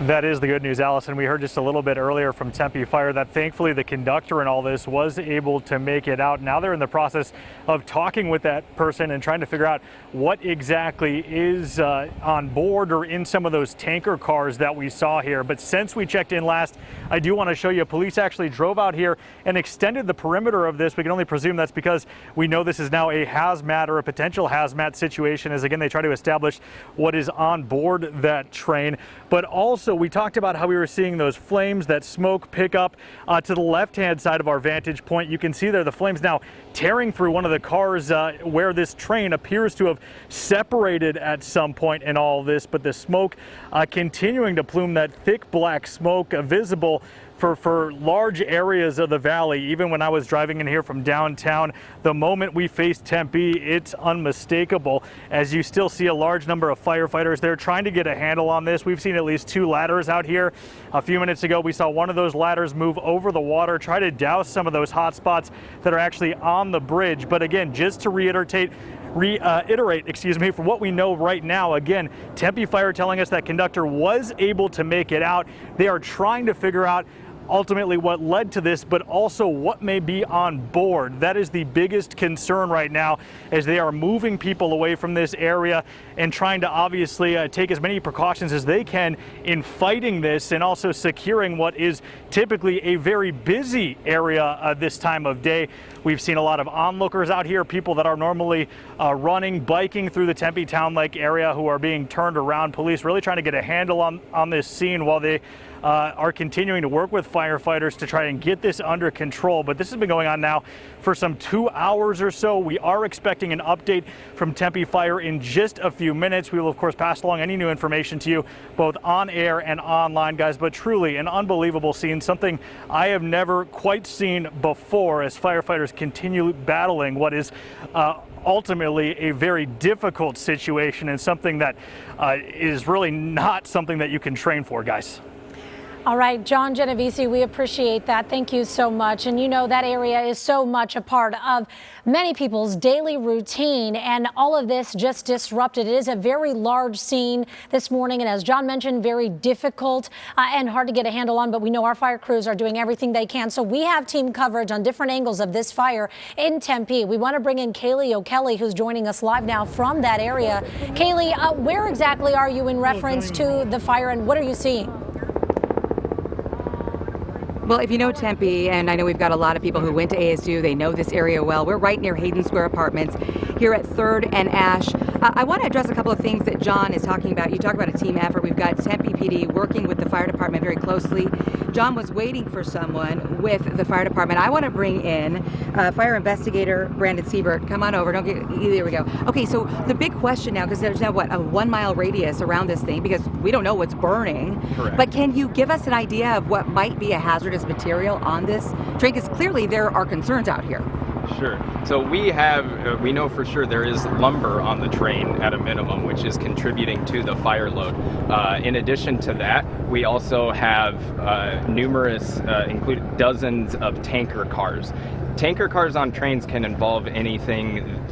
That is the good news, Allison. We heard just a little bit earlier from Tempe Fire that thankfully the conductor in all this was able to make it out. Now they're in the process of talking with that person and trying to figure out what exactly is on board or in some of those tanker cars that we saw here. But since we checked in last, I do want to show you police actually drove out here and extended the perimeter of this. We can only presume that's because we know this is now a hazmat or a potential hazmat situation, as again they try to establish what is on board that train. But also we talked about how we were seeing those flames, that smoke pick up to the left-hand side of our vantage point. You can see there the flames now tearing through one of the cars where this train appears to have separated at some point in all of this, but the smoke continuing to plume, that thick black smoke visible for large areas of the valley. Even when I was driving in here from downtown, the moment we faced Tempe, it's unmistakable, as you still see a large number of firefighters there trying to get a handle on this. We've seen at least 2 ladders out here. A few minutes ago, we saw one of those ladders move over the water, try to douse some of those hot spots that are actually on the bridge. But again, just to reiterate, for what we know right now, again, Tempe Fire telling us that conductor was able to make it out. They are trying to figure out ultimately what led to this, but also what may be on board. That is the biggest concern right now, as they are moving people away from this area and trying to obviously take as many precautions as they can in fighting this and also securing what is typically a very busy area this time of day. We've seen a lot of onlookers out here, people that are normally running, biking through the Tempe Town Lake area who are being turned around. Police really trying to get a handle on this scene while they are continuing to work with firefighters to try and get this under control. But this has been going on now for some 2 hours or so. We are expecting an update from Tempe Fire in just a few minutes. We will, of course, pass along any new information to you both on air and online, guys. But truly an unbelievable scene, something I have never quite seen before, as firefighters continue battling what is ultimately a very difficult situation and something that is really not something that you can train for, guys.
All right, John Genovese, we appreciate that. Thank you so much. And you know, that area is so much a part of many people's daily routine, and all of this just disrupted. It is a very large scene this morning, and as John mentioned, very difficult and hard to get a handle on, but we know our fire crews are doing everything they can. So we have team coverage on different angles of this fire in Tempe. We want to bring in Kaylee O'Kelly, who's joining us live now from that area. Kaylee, where exactly are you in reference to the fire, and what are you seeing?
Well, if you know Tempe, and I know we've got a lot of people who went to ASU, they know this area well. We're right near Hayden Square Apartments.
here at 3rd and Ash. I want to address a couple of things that John is talking about. You talk about a team effort. We've got Tempe PD working with the fire department very closely. John was waiting for someone with the fire department. I want to bring in fire investigator Brandon Siebert. Come on over. There we go. Okay, so the big question now, because there's now what, a 1 mile radius around this thing, because we don't know what's burning.
Correct.
But can you give us an idea of what might be a hazardous material on this train? Because clearly there are concerns out here.
Sure. So we know for sure there is lumber on the train at a minimum, which is contributing to the fire load. In addition to that, we also have numerous, including dozens of tanker cars. Tanker cars on trains can involve anything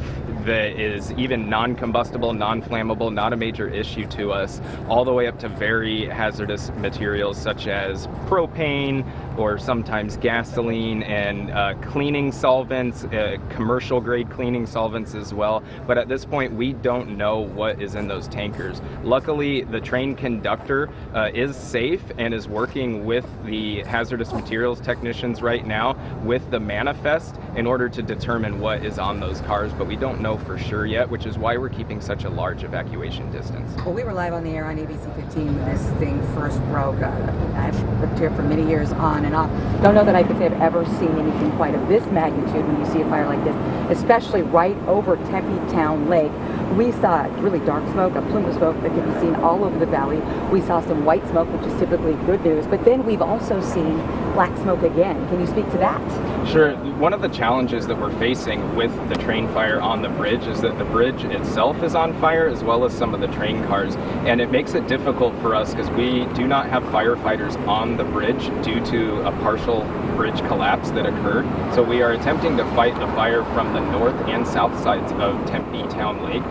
that is even non-combustible, non-flammable, not a major issue to us, all the way up to very hazardous materials such as propane or sometimes gasoline and cleaning solvents, commercial grade cleaning solvents as well. But at this point, we don't know what is in those tankers. Luckily, the train conductor is safe and is working with the hazardous materials technicians right now with the manifest in order to determine what is on those cars, but we don't know for sure yet, which is why we're keeping such a large evacuation distance.
Well, we were live on the air on ABC 15 when this thing first broke. I've lived here for many years on and off. Don't know that I could say I've ever seen anything quite of this magnitude when you see a fire like this, especially right over Tempe Town Lake. We saw really dark smoke, a plume of smoke that can be seen all over the valley. We saw some white smoke, which is typically good news, but then we've also seen black smoke again. Can you speak to that?
Sure. One of the challenges that we're facing with the train fire on the bridge is that the bridge itself is on fire as well as some of the train cars, and it makes it difficult for us because we do not have firefighters on the bridge due to a partial bridge collapse that occurred. So we are attempting to fight the fire from the north and south sides of Tempe Town Lake,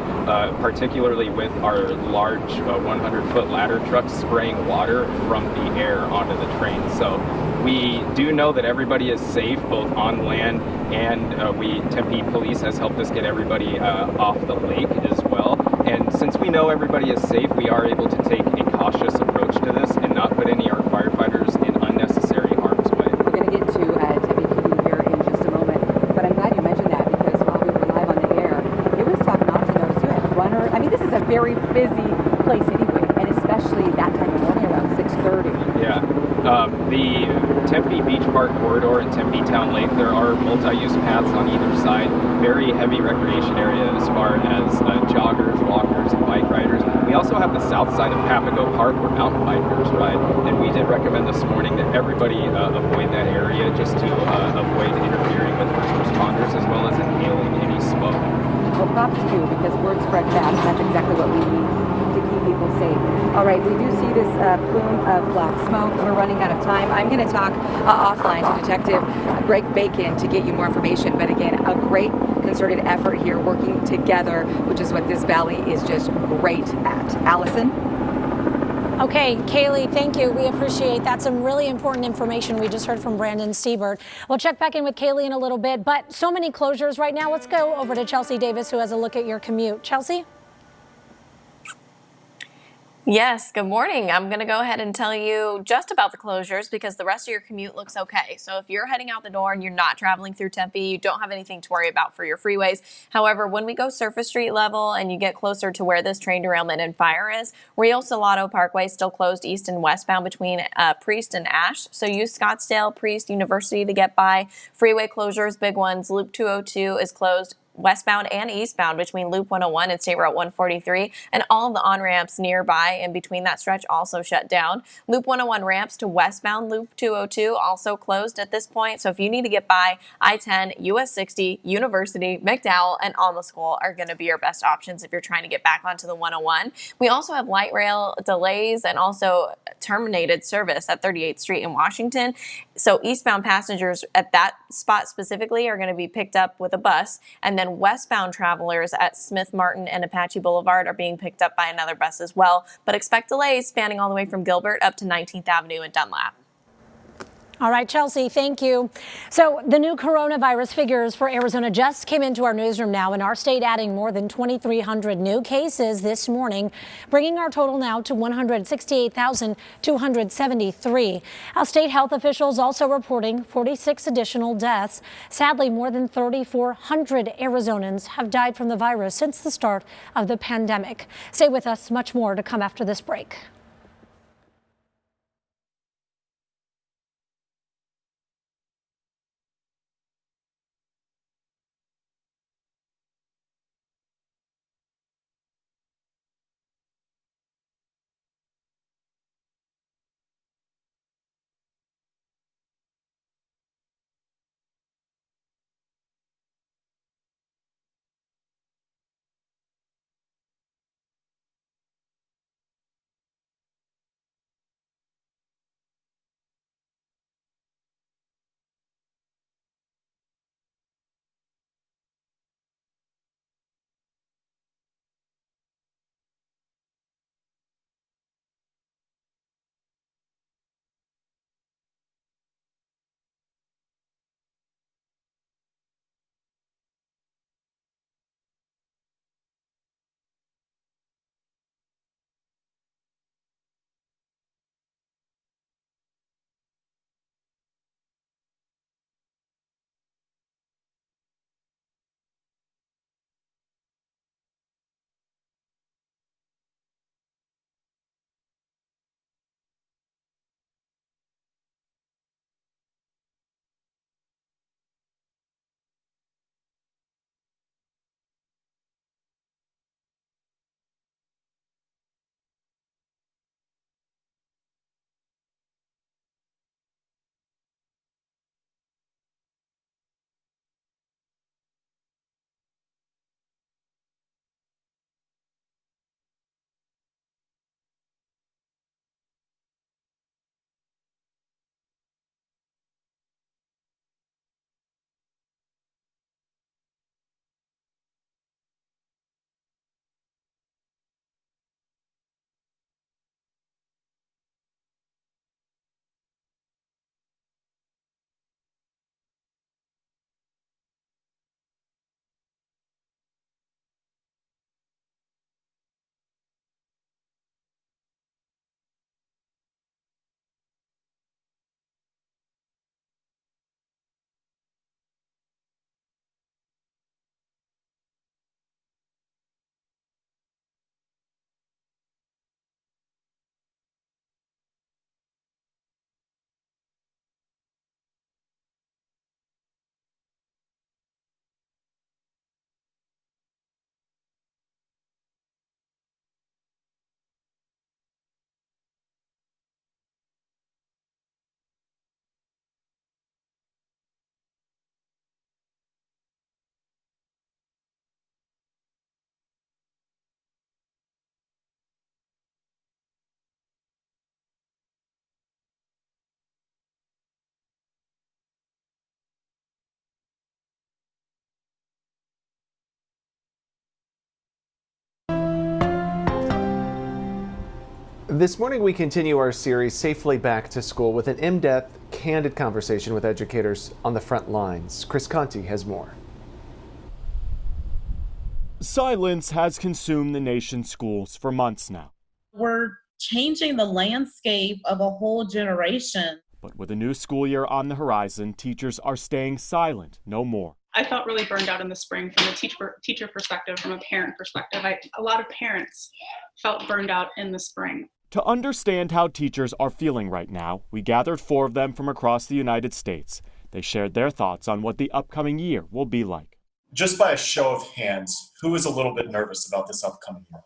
particularly with our large 100-foot ladder trucks spraying water from the air onto the train. So we do know that everybody is safe both on land, and Tempe Police has helped us get everybody off the lake as well. And since we know everybody is safe, we are able to take a cautious approach to this and not put any of our firefighters in unnecessary harm's way.
We're going to get to Tempe PD here in just a moment, but I'm glad you mentioned that because while we were live on the air, it was tough not to notice you had runners. I mean, this is a very busy place anyway, and especially that time of morning around 6:30.
Yeah. The Tempe Beach Park corridor and Tempe Town Lake, there are multi-use paths on either side. Very heavy recreation area as far as joggers, walkers, and bike riders. We also have the south side of Papago Park where mountain bikers ride, and we did recommend this morning that everybody avoid that area just to avoid interfering with first responders as well as inhaling any smoke.
Well, props to you because word spread fast, and that's exactly what we need to keep people safe. All right, we do see this plume of black smoke. We're running out of time. I'm going to talk offline to Detective Greg Bacon to get you more information. But again, a great concerted effort here working together, which is what this valley is just great at. Allison?
Okay, Kaylee, thank you. We appreciate that. Some really important information we just heard from Brandon Siebert. We'll check back in with Kaylee in a little bit, but so many closures right now. Let's go over to Chelsea Davis, who has a look at your commute. Chelsea?
Yes, good morning. I'm going to go ahead and tell you just about the closures because the rest of your commute looks okay. So if you're heading out the door and you're not traveling through Tempe, you don't have anything to worry about for your freeways. However, when we go surface street level and you get closer to where this train derailment and fire is, Rio Salado Parkway still closed east and westbound between Priest and Ash. So use Scottsdale, Priest, University to get by. Freeway closures, big ones. Loop 202 is closed westbound and eastbound between Loop 101 and State Route 143, and all of the on-ramps nearby and between that stretch also shut down. Loop 101 ramps to westbound Loop 202 also closed at this point, so if you need to get by, I-10, US 60, University, McDowell, and Alma School are going to be your best options if you're trying to get back onto the 101. We also have light rail delays and also terminated service at 38th Street in Washington, so eastbound passengers at that spot specifically are going to be picked up with a bus, and then westbound travelers at Smith Martin and Apache Boulevard are being picked up by another bus as well, but expect delays spanning all the way from Gilbert up to 19th Avenue and Dunlap.
All right, Chelsea, thank you. So the new coronavirus figures for Arizona just came into our newsroom now, and our state adding more than 2,300 new cases this morning, bringing our total now to 168,273. Our state health officials also reporting 46 additional deaths. Sadly, more than 3,400 Arizonans have died from the virus since the start of the pandemic. Stay with us, much more to come after this break.
This morning, we continue our series Safely Back to School with an in-depth, candid conversation with educators on the front lines. Chris Conti has more.
Silence has consumed the nation's schools for months now.
We're changing the landscape of a whole generation.
But with a new school year on the horizon, teachers are staying silent no more.
I felt really burned out in the spring from a teacher perspective, from a parent perspective. A lot of parents felt burned out in the spring.
To understand how teachers are feeling right now, we gathered 4 of them from across the United States. They shared their thoughts on what the upcoming year will be like.
Just by a show of hands, who is a little bit nervous about this upcoming year?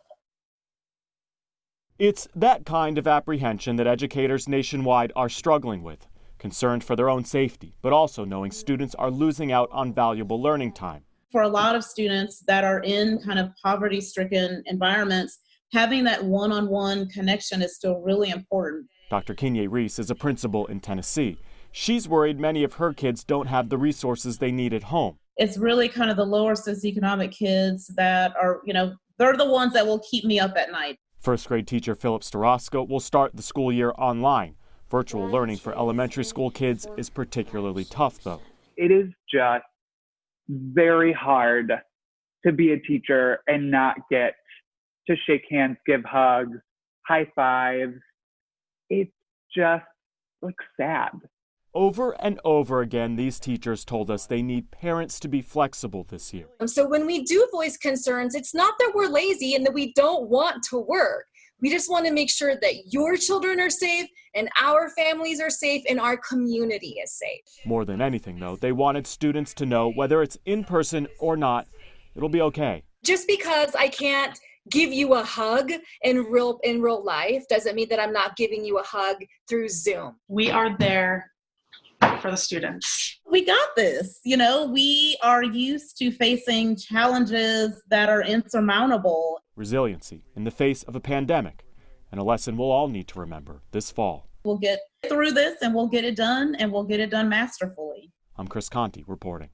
It's that kind of apprehension that educators nationwide are struggling with, concerned for their own safety, but also knowing students are losing out on valuable learning time.
For a lot of students that are in kind of poverty-stricken environments, having that one-on-one connection is still really important.
Dr. Kinye Reese is a principal in Tennessee. She's worried many of her kids don't have the resources they need at home.
It's really kind of the lower socioeconomic kids that are, they're the ones that will keep me up at night.
First grade teacher Philip Starosco will start the school year online. Virtual learning for elementary school kids is particularly tough, though.
It is just very hard to be a teacher and not get to shake hands, give hugs, high fives. It's just sad.
Over and over again, these teachers told us they need parents to be flexible this year.
So when we do voice concerns, it's not that we're lazy and that we don't want to work. We just want to make sure that your children are safe and our families are safe and our community is safe.
More than anything, though, they wanted students to know whether it's in person or not, it'll be okay.
Just because I can't give you a hug in real life doesn't mean that I'm not giving you a hug through Zoom.
We are there for the students.
We got this. We are used to facing challenges that are insurmountable.
Resiliency in the face of a pandemic, and a lesson we'll all need to remember this fall.
We'll get through this and we'll get it done, and we'll get it done masterfully.
I'm Chris Conti reporting.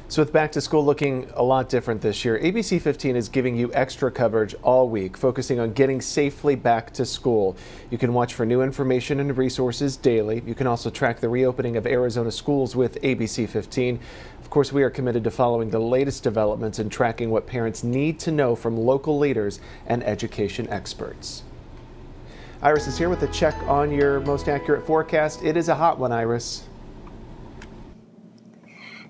So with back to school looking a lot different this year, ABC 15 is giving you extra coverage all week, focusing on getting safely back to school. You can watch for new information and resources daily. You can also track the reopening of Arizona schools with ABC 15. Of course, we are committed to following the latest developments and tracking what parents need to know from local leaders and education experts. Iris is here with a check on your most accurate forecast. It is a hot one, Iris.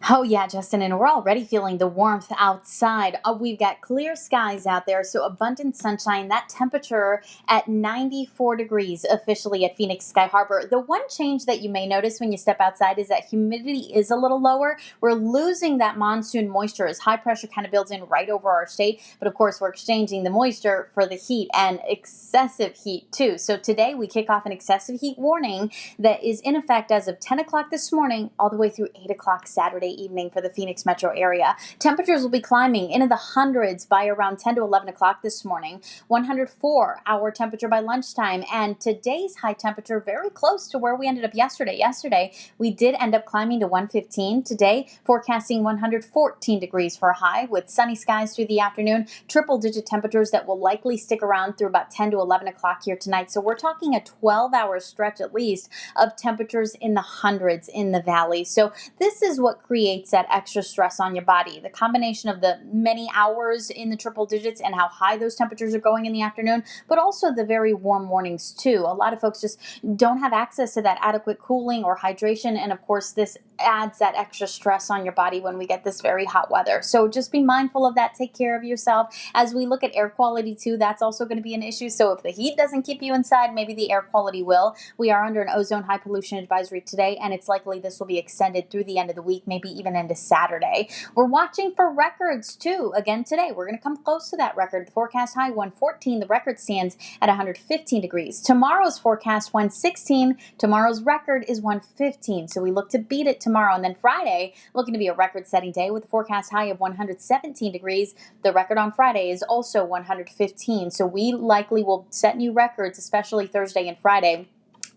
Oh yeah, Justin, and we're already feeling the warmth outside. We've got clear skies out there, so abundant sunshine. That temperature at 94 degrees officially at Phoenix Sky Harbor. The one change that you may notice when you step outside is that humidity is a little lower. We're losing that monsoon moisture as high pressure kind of builds in right over our state. But of course, we're exchanging the moisture for the heat and excessive heat too. So today we kick off an excessive heat warning that is in effect as of 10 o'clock this morning all the way through 8 o'clock Saturday evening for the Phoenix metro area. Temperatures will be climbing into the hundreds by around 10 to 11 o'clock this morning. 104-hour temperature by lunchtime, and today's high temperature very close to where we ended up yesterday. Yesterday, we did end up climbing to 115. Today, forecasting 114 degrees for a high with sunny skies through the afternoon. Triple-digit temperatures that will likely stick around through about 10 to 11 o'clock here tonight. So we're talking a 12-hour stretch at least of temperatures in the hundreds in the valley. So this is what creates that extra stress on your body. The combination of the many hours in the triple digits and how high those temperatures are going in the afternoon, but also the very warm mornings too. A lot of folks just don't have access to that adequate cooling or hydration, and of course this adds that extra stress on your body when we get this very hot weather. So just be mindful of that. Take care of yourself. As we look at air quality too, that's also going to be an issue. So if the heat doesn't keep you inside, maybe the air quality will. We are under an ozone high pollution advisory today, and it's likely this will be extended through the end of the week, maybe even into Saturday. We're watching for records too. Again today, we're going to come close to that record. The forecast high 114. The record stands at 115 degrees. Tomorrow's forecast 116. Tomorrow's record is 115. So we look to beat it tomorrow. And then Friday, looking to be a record-setting day with a forecast high of 117 degrees. The record on Friday is also 115. So we likely will set new records, especially Thursday and Friday.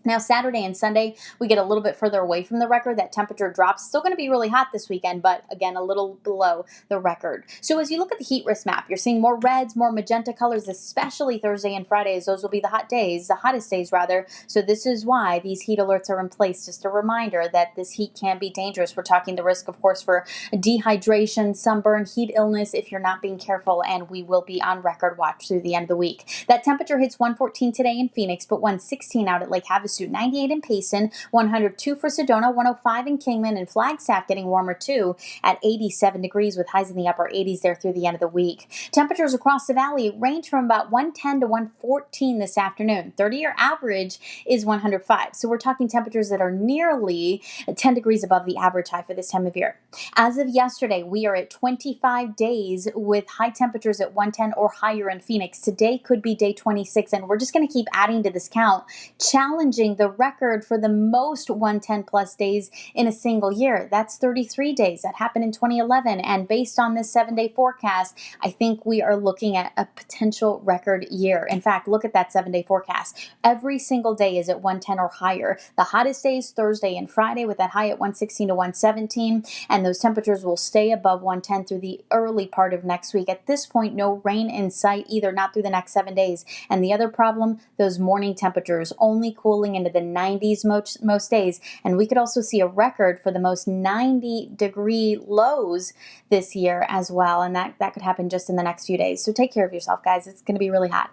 Now, Saturday and Sunday, we get a little bit further away from the record. That temperature drops. Still going to be really hot this weekend, but again, a little below the record. So as you look at the heat risk map, you're seeing more reds, more magenta colors, especially Thursday and Friday, as those will be the hot days, the hottest days rather. So this is why these heat alerts are in place. Just a reminder that this heat can be dangerous. We're talking the risk, of course, for dehydration, sunburn, heat illness if you're not being careful, and we will be on record watch through the end of the week. That temperature hits 114 today in Phoenix, but 116 out at Lake Havasu. 98 in Payson, 102 for Sedona, 105 in Kingman, and Flagstaff getting warmer too at 87 degrees with highs in the upper 80s there through the end of the week. Temperatures across the valley range from about 110 to 114 this afternoon. 30-year average is 105. So we're talking temperatures that are nearly 10 degrees above the average high for this time of year. As of yesterday, we are at 25 days with high temperatures at 110 or higher in Phoenix. Today could be day 26, and we're just going to keep adding to this count, challenging challenging the record for the most 110 plus days in a single year. That's 33 days. That happened in 2011. And based on this 7-day forecast, I think we are looking at a potential record year. In fact, look at that 7-day forecast. Every single day is at 110 or higher. The hottest days Thursday and Friday with that high at 116 to 117. And those temperatures will stay above 110 through the early part of next week. At this point, no rain in sight either, not through the next 7 days. And the other problem, those morning temperatures only cooling into the 90s most days. And we could also see a record for the most 90-degree lows this year as well. And that could happen just in the next few days. So take care of yourself, guys. It's going to be really hot.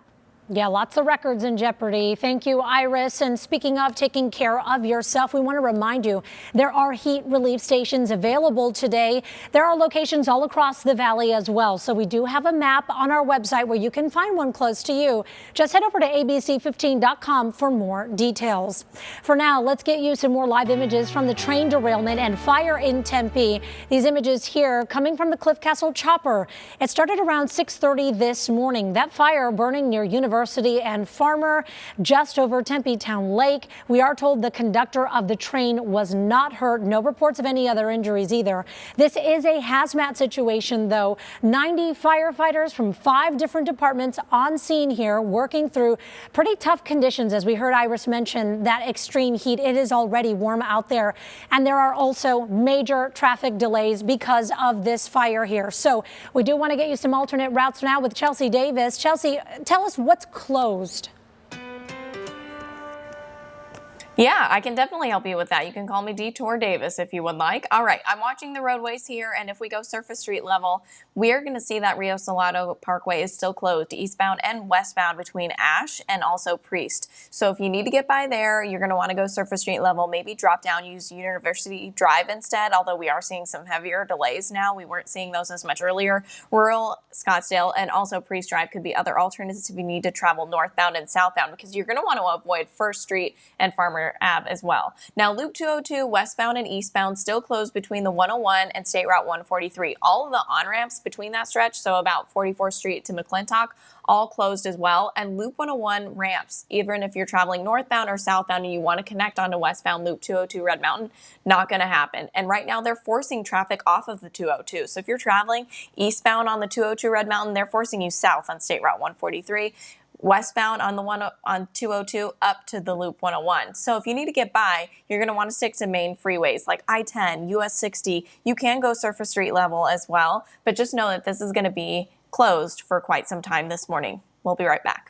Yeah, lots of records in jeopardy. Thank you, Iris. And speaking of taking care of yourself, we want to remind you there are heat relief stations available today. There are locations all across the valley as well. So we do have a map on our website where you can find one close to you. Just head over to abc15.com for more details. For now, let's get you some more live images from the train derailment and fire in Tempe. These images here coming from the Cliff Castle chopper. It started around 6:30 this morning. That fire burning near University and Farmer just over Tempe Town Lake. We are told the conductor of the train was not hurt. No reports of any other injuries either. This is a hazmat situation, though. 90 firefighters from 5 different departments on scene here working through pretty tough conditions. As we heard Iris mention, that extreme heat, it is already warm out there. And there are also major traffic delays because of this fire here. So we do want to get you some alternate routes now with Chelsea Davis. Chelsea, tell us what's closed.
Yeah, I can definitely help you with that. You can call me Detour Davis if you would like. All right, I'm watching the roadways here, and if we go surface street level, we are going to see that Rio Salado Parkway is still closed eastbound and westbound between Ash and also Priest. So if you need to get by there, you're going to want to go surface street level, maybe drop down, use University Drive instead, although we are seeing some heavier delays now. We weren't seeing those as much earlier. Rural Scottsdale and also Priest Drive could be other alternatives if you need to travel northbound and southbound, because you're going to want to avoid First Street and Farmer Ave as well. Now, Loop 202 westbound and eastbound still closed between the 101 and State Route 143. All of the on-ramps between that stretch, so about 44th Street to McClintock, all closed as well. And Loop 101 ramps, even if you're traveling northbound or southbound and you want to connect onto westbound Loop 202 Red Mountain, not going to happen. And right now they're forcing traffic off of the 202. So if you're traveling eastbound on the 202 Red Mountain, they're forcing you south on State Route 143. Westbound on the on 202 up to the Loop 101. So if you need to get by, you're going to want to stick to main freeways like I-10, US 60. You can go surface street level as well, but just know that this is going to be closed for quite some time this morning. We'll be right back.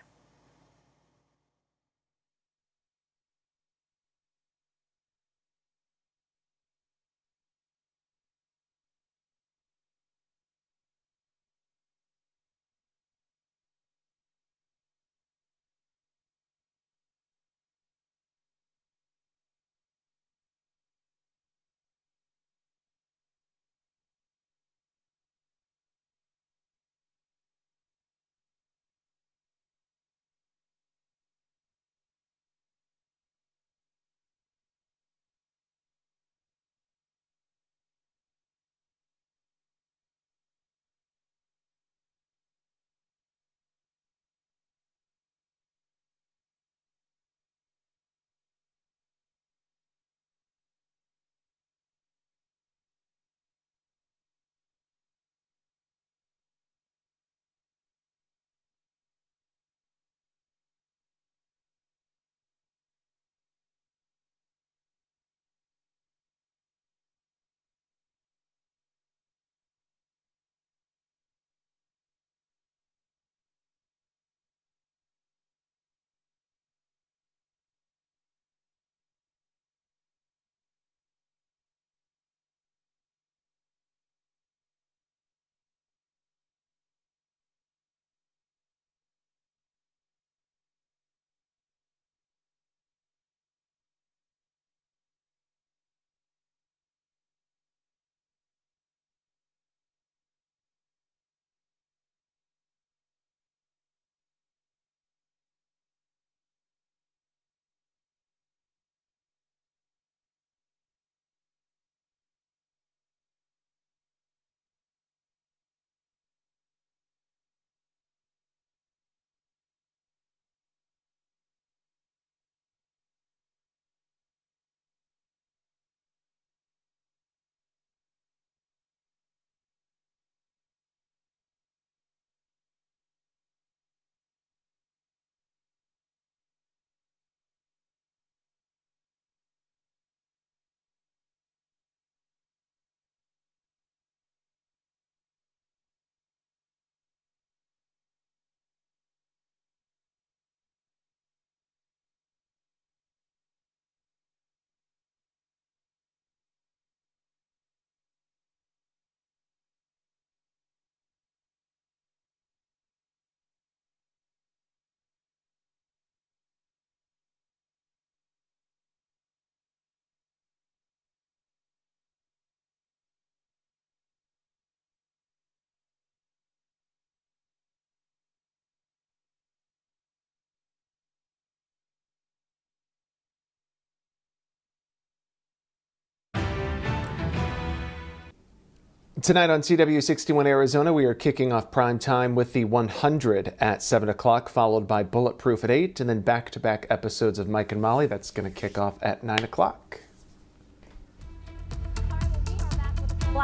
Tonight on CW61 Arizona, we are kicking off prime time with the 100 at 7 o'clock, followed by Bulletproof at 8, and then back-to-back episodes of Mike and Molly. That's going to kick off at 9 o'clock.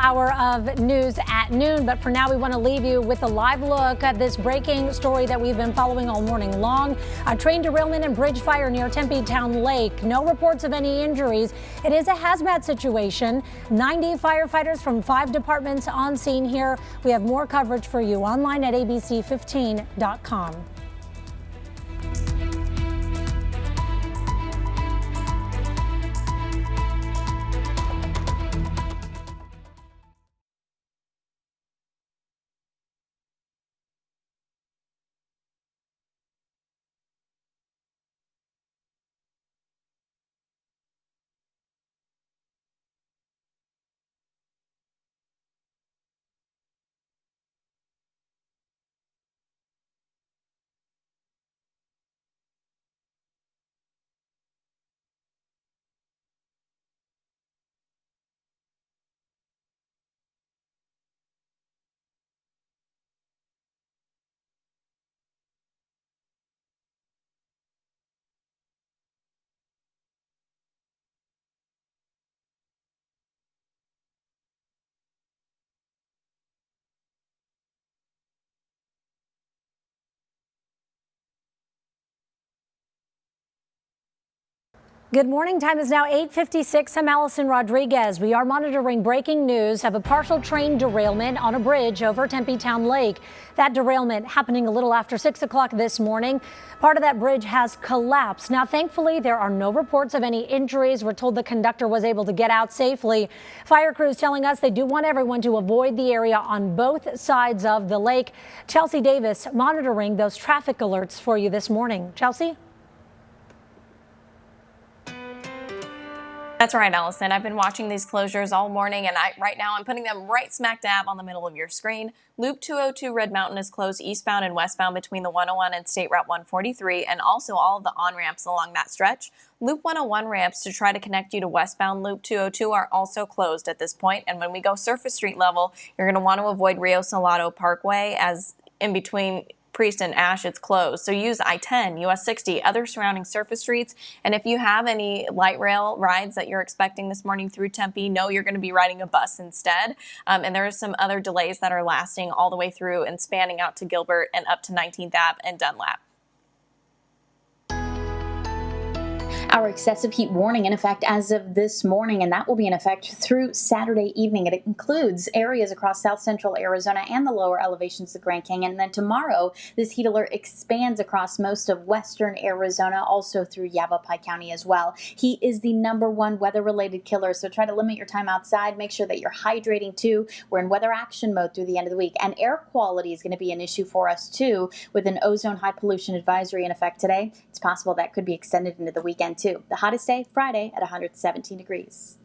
Hour of news at noon, but for now we want to leave you with a live look at this breaking story that we've been following all morning long. A train derailment and bridge fire near Tempe Town Lake. No reports of any injuries. It is a hazmat situation. 90 firefighters from 5 departments on scene here. We have more coverage for you online at abc15.com. Good morning. Time is now 8:56. I'm Allison Rodriguez. We are monitoring breaking news of a partial train derailment on a bridge over Tempe Town Lake. That derailment happening a little after 6 o'clock this morning. Part of that bridge has collapsed. Now, thankfully, there are no reports of any injuries. We're told the conductor was able to get out safely. Fire crews telling us they do want everyone to avoid the area on both sides of the lake. Chelsea Davis monitoring those traffic alerts for you this morning. Chelsea?
That's right, Allison. I've been watching these closures all morning, and right now I'm putting them right smack dab on the middle of your screen. Loop 202 Red Mountain is closed eastbound and westbound between the 101 and State Route 143, and also all of the on-ramps along that stretch. Loop 101 ramps to try to connect you to westbound Loop 202 are also closed at this point, and when we go surface street level, you're going to want to avoid Rio Salado Parkway, as in between Priest and Ash, it's closed. So use I-10, US 60, other surrounding surface streets. And if you have any light rail rides that you're expecting this morning through Tempe, know you're going to be riding a bus instead. And there are some other delays that are lasting all the way through and spanning out to Gilbert and up to 19th Ave and Dunlap.
Our excessive heat warning in effect as of this morning, and that will be in effect through Saturday evening. It includes areas across south central Arizona and the lower elevations of the Grand Canyon. And then tomorrow, this heat alert expands across most of western Arizona, also through Yavapai County as well. Heat is the #1 weather-related killer, so try to limit your time outside. Make sure that you're hydrating too. We're in weather action mode through the end of the week, and air quality is going to be an issue for us too, with an ozone high pollution advisory in effect today. It's possible that could be extended into the weekend too. The hottest day, Friday, at 117 degrees.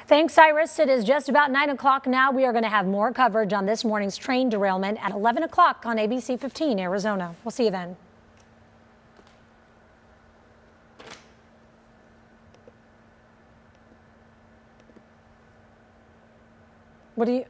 Thanks, Cyrus. It is just about 9 o'clock now. We are going to have more coverage on this morning's train derailment at 11 o'clock on ABC 15 Arizona. We'll see you then. What do you...